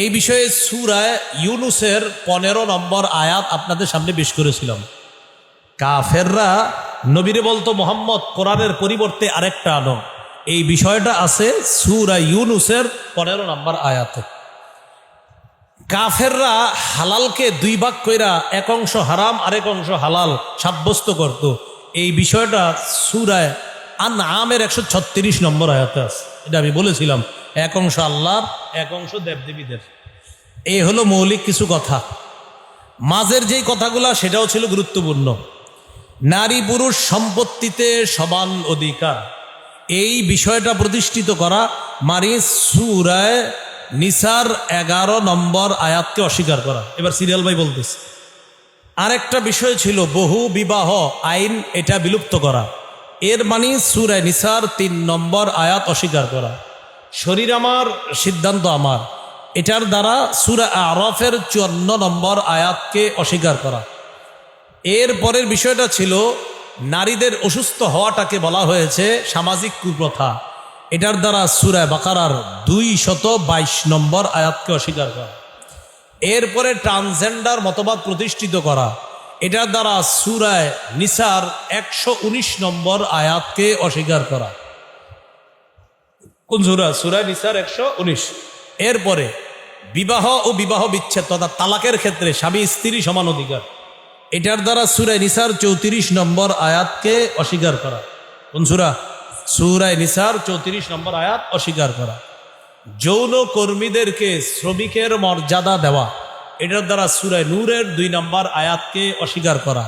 Speaker 1: এই বিষয়ে সূরা ইউনূসের 15 নম্বর আয়াত আপনাদের সামনে পেশ করেছিলাম। কাফেররা নবীরে বলতো, মুহাম্মদ কোরআনের পরিবর্তে আরেকটা আনো। এই বিষয়টা আছে সূরা ইউনূসের 15 নম্বর আয়াতে। কাফেররা হালালকে 2 ভাগ কইরা এক অংশ হারাম আরেক অংশ হালাল সাব্যস্ত করত। এই বিষয়টা সূরা আনআমের 136 নম্বর আয়াতে আছে। এটা আমি বলেছিলাম, এক অংশ আল্লাহর, এক অংশ দেবদেবীদের। এই হলো মৌলিক কিছু কথা। মাঝের যেই কথাগুলা সেটাও ছিল গুরুত্বপূর্ণ। নারী পুরুষ সম্পত্তিতে সমান অধিকার, এই বিষয়টা প্রতিষ্ঠিত করা, মারি সূরা নিসার 11 নম্বর আয়াতকে অস্বীকার করা। এবার সিরিয়াল ভাই বলতেছে। আরেকটা বিষয় ছিল বহু বিবাহ আইন, এটা বিলুপ্ত করা, এর মানে সূরা নিসার 3 নম্বর আয়াত অস্বীকার করা। শরীর আমার সিদ্ধান্ত আমার, এটার দ্বারা সূরা আরফের 54 নম্বর আয়াতকে অস্বীকার করা। এর পরের বিষয়টা ছিল নারীদের অসুস্থ হওয়াটাকে বলা হয়েছে সামাজিক কুপ্রথা, এটার দ্বারা সূরা বাকারার 222 নম্বর আয়াতকে অস্বীকার করা। এরপরে ট্রান্সজেন্ডার মতবাদ প্রতিষ্ঠিত করা, এটার দ্বারা সূরা নিসার 119 নম্বর আয়াতকে অস্বীকার করা। কোন সূরা? সূরা নিসার 119। এরপরে বিবাহ ও বিবাহ বিচ্ছেদ তথা তালাকের ক্ষেত্রে স্বামী স্ত্রী সমান অধিকার, এটার দ্বারা সূরা নিসার 34 নম্বর আয়াতকে অস্বীকার করা। কোন সূরা? সূরা নিসার 34 নম্বর আয়াত অস্বীকার করা। যৌন কর্মীদেরকে শ্রমিকের মর্যাদা দেওয়া, এটার দ্বারা সূরা নূরের 2 নম্বর আয়াতকে অস্বীকার করা।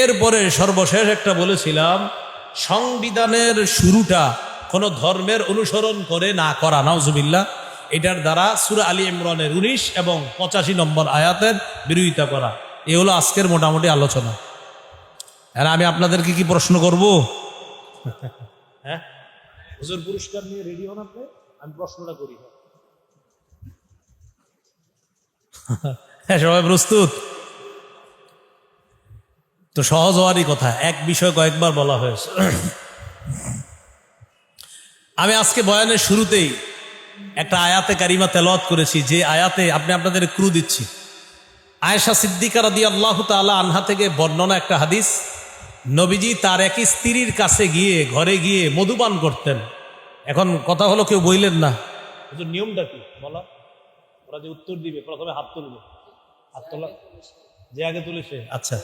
Speaker 1: এরপরে সর্বশেষ একটা বলেছিলাম, সংবিধানের শুরুটা কোনো ধর্মের অনুসরণ করে না করা, নাউজুবিল্লাহ, এটার দ্বারা সূরা আলী ইমরানের 19 এবং 85 নম্বর আয়াতের বিরোধিতা করা। এ হলো আজকের মোটামুটি আলোচনা। আর আমি আপনাদেরকে কি প্রশ্ন করব? হ্যাঁ, হুজুর পুরস্কার নিয়ে রেডি হন আপনি, আমি প্রশ্নটা করি। হ্যাঁ, সবাই প্রস্তুত তো? সহজ হওয়ারই কথা, এক বিষয় কয়েকবার বলা হয়েছে। আমি আজকে বয়ানের শুরুতেই একটা আয়াতে কারিমা তেলাওয়াত করেছি, যে আয়াতে আপনি আপনাদের ক্লু দিচ্ছি। আয়েশা সিদ্দিকা রাদিয়াল্লাহু তাআলা আনহা থেকে বর্ণনা একটা হাদিস, নবীজি তার এক স্ত্রীর কাছে গিয়ে ঘরে গিয়ে মধুপান করতেন। এখন কথা হলো, কেউ বইলেন না, হুজুর নিয়মটা কি বলা? ওরা যে উত্তর দিবে প্রথমে হাত তুলবে, হাত তোলা যে আগে তুলে সে। আচ্ছা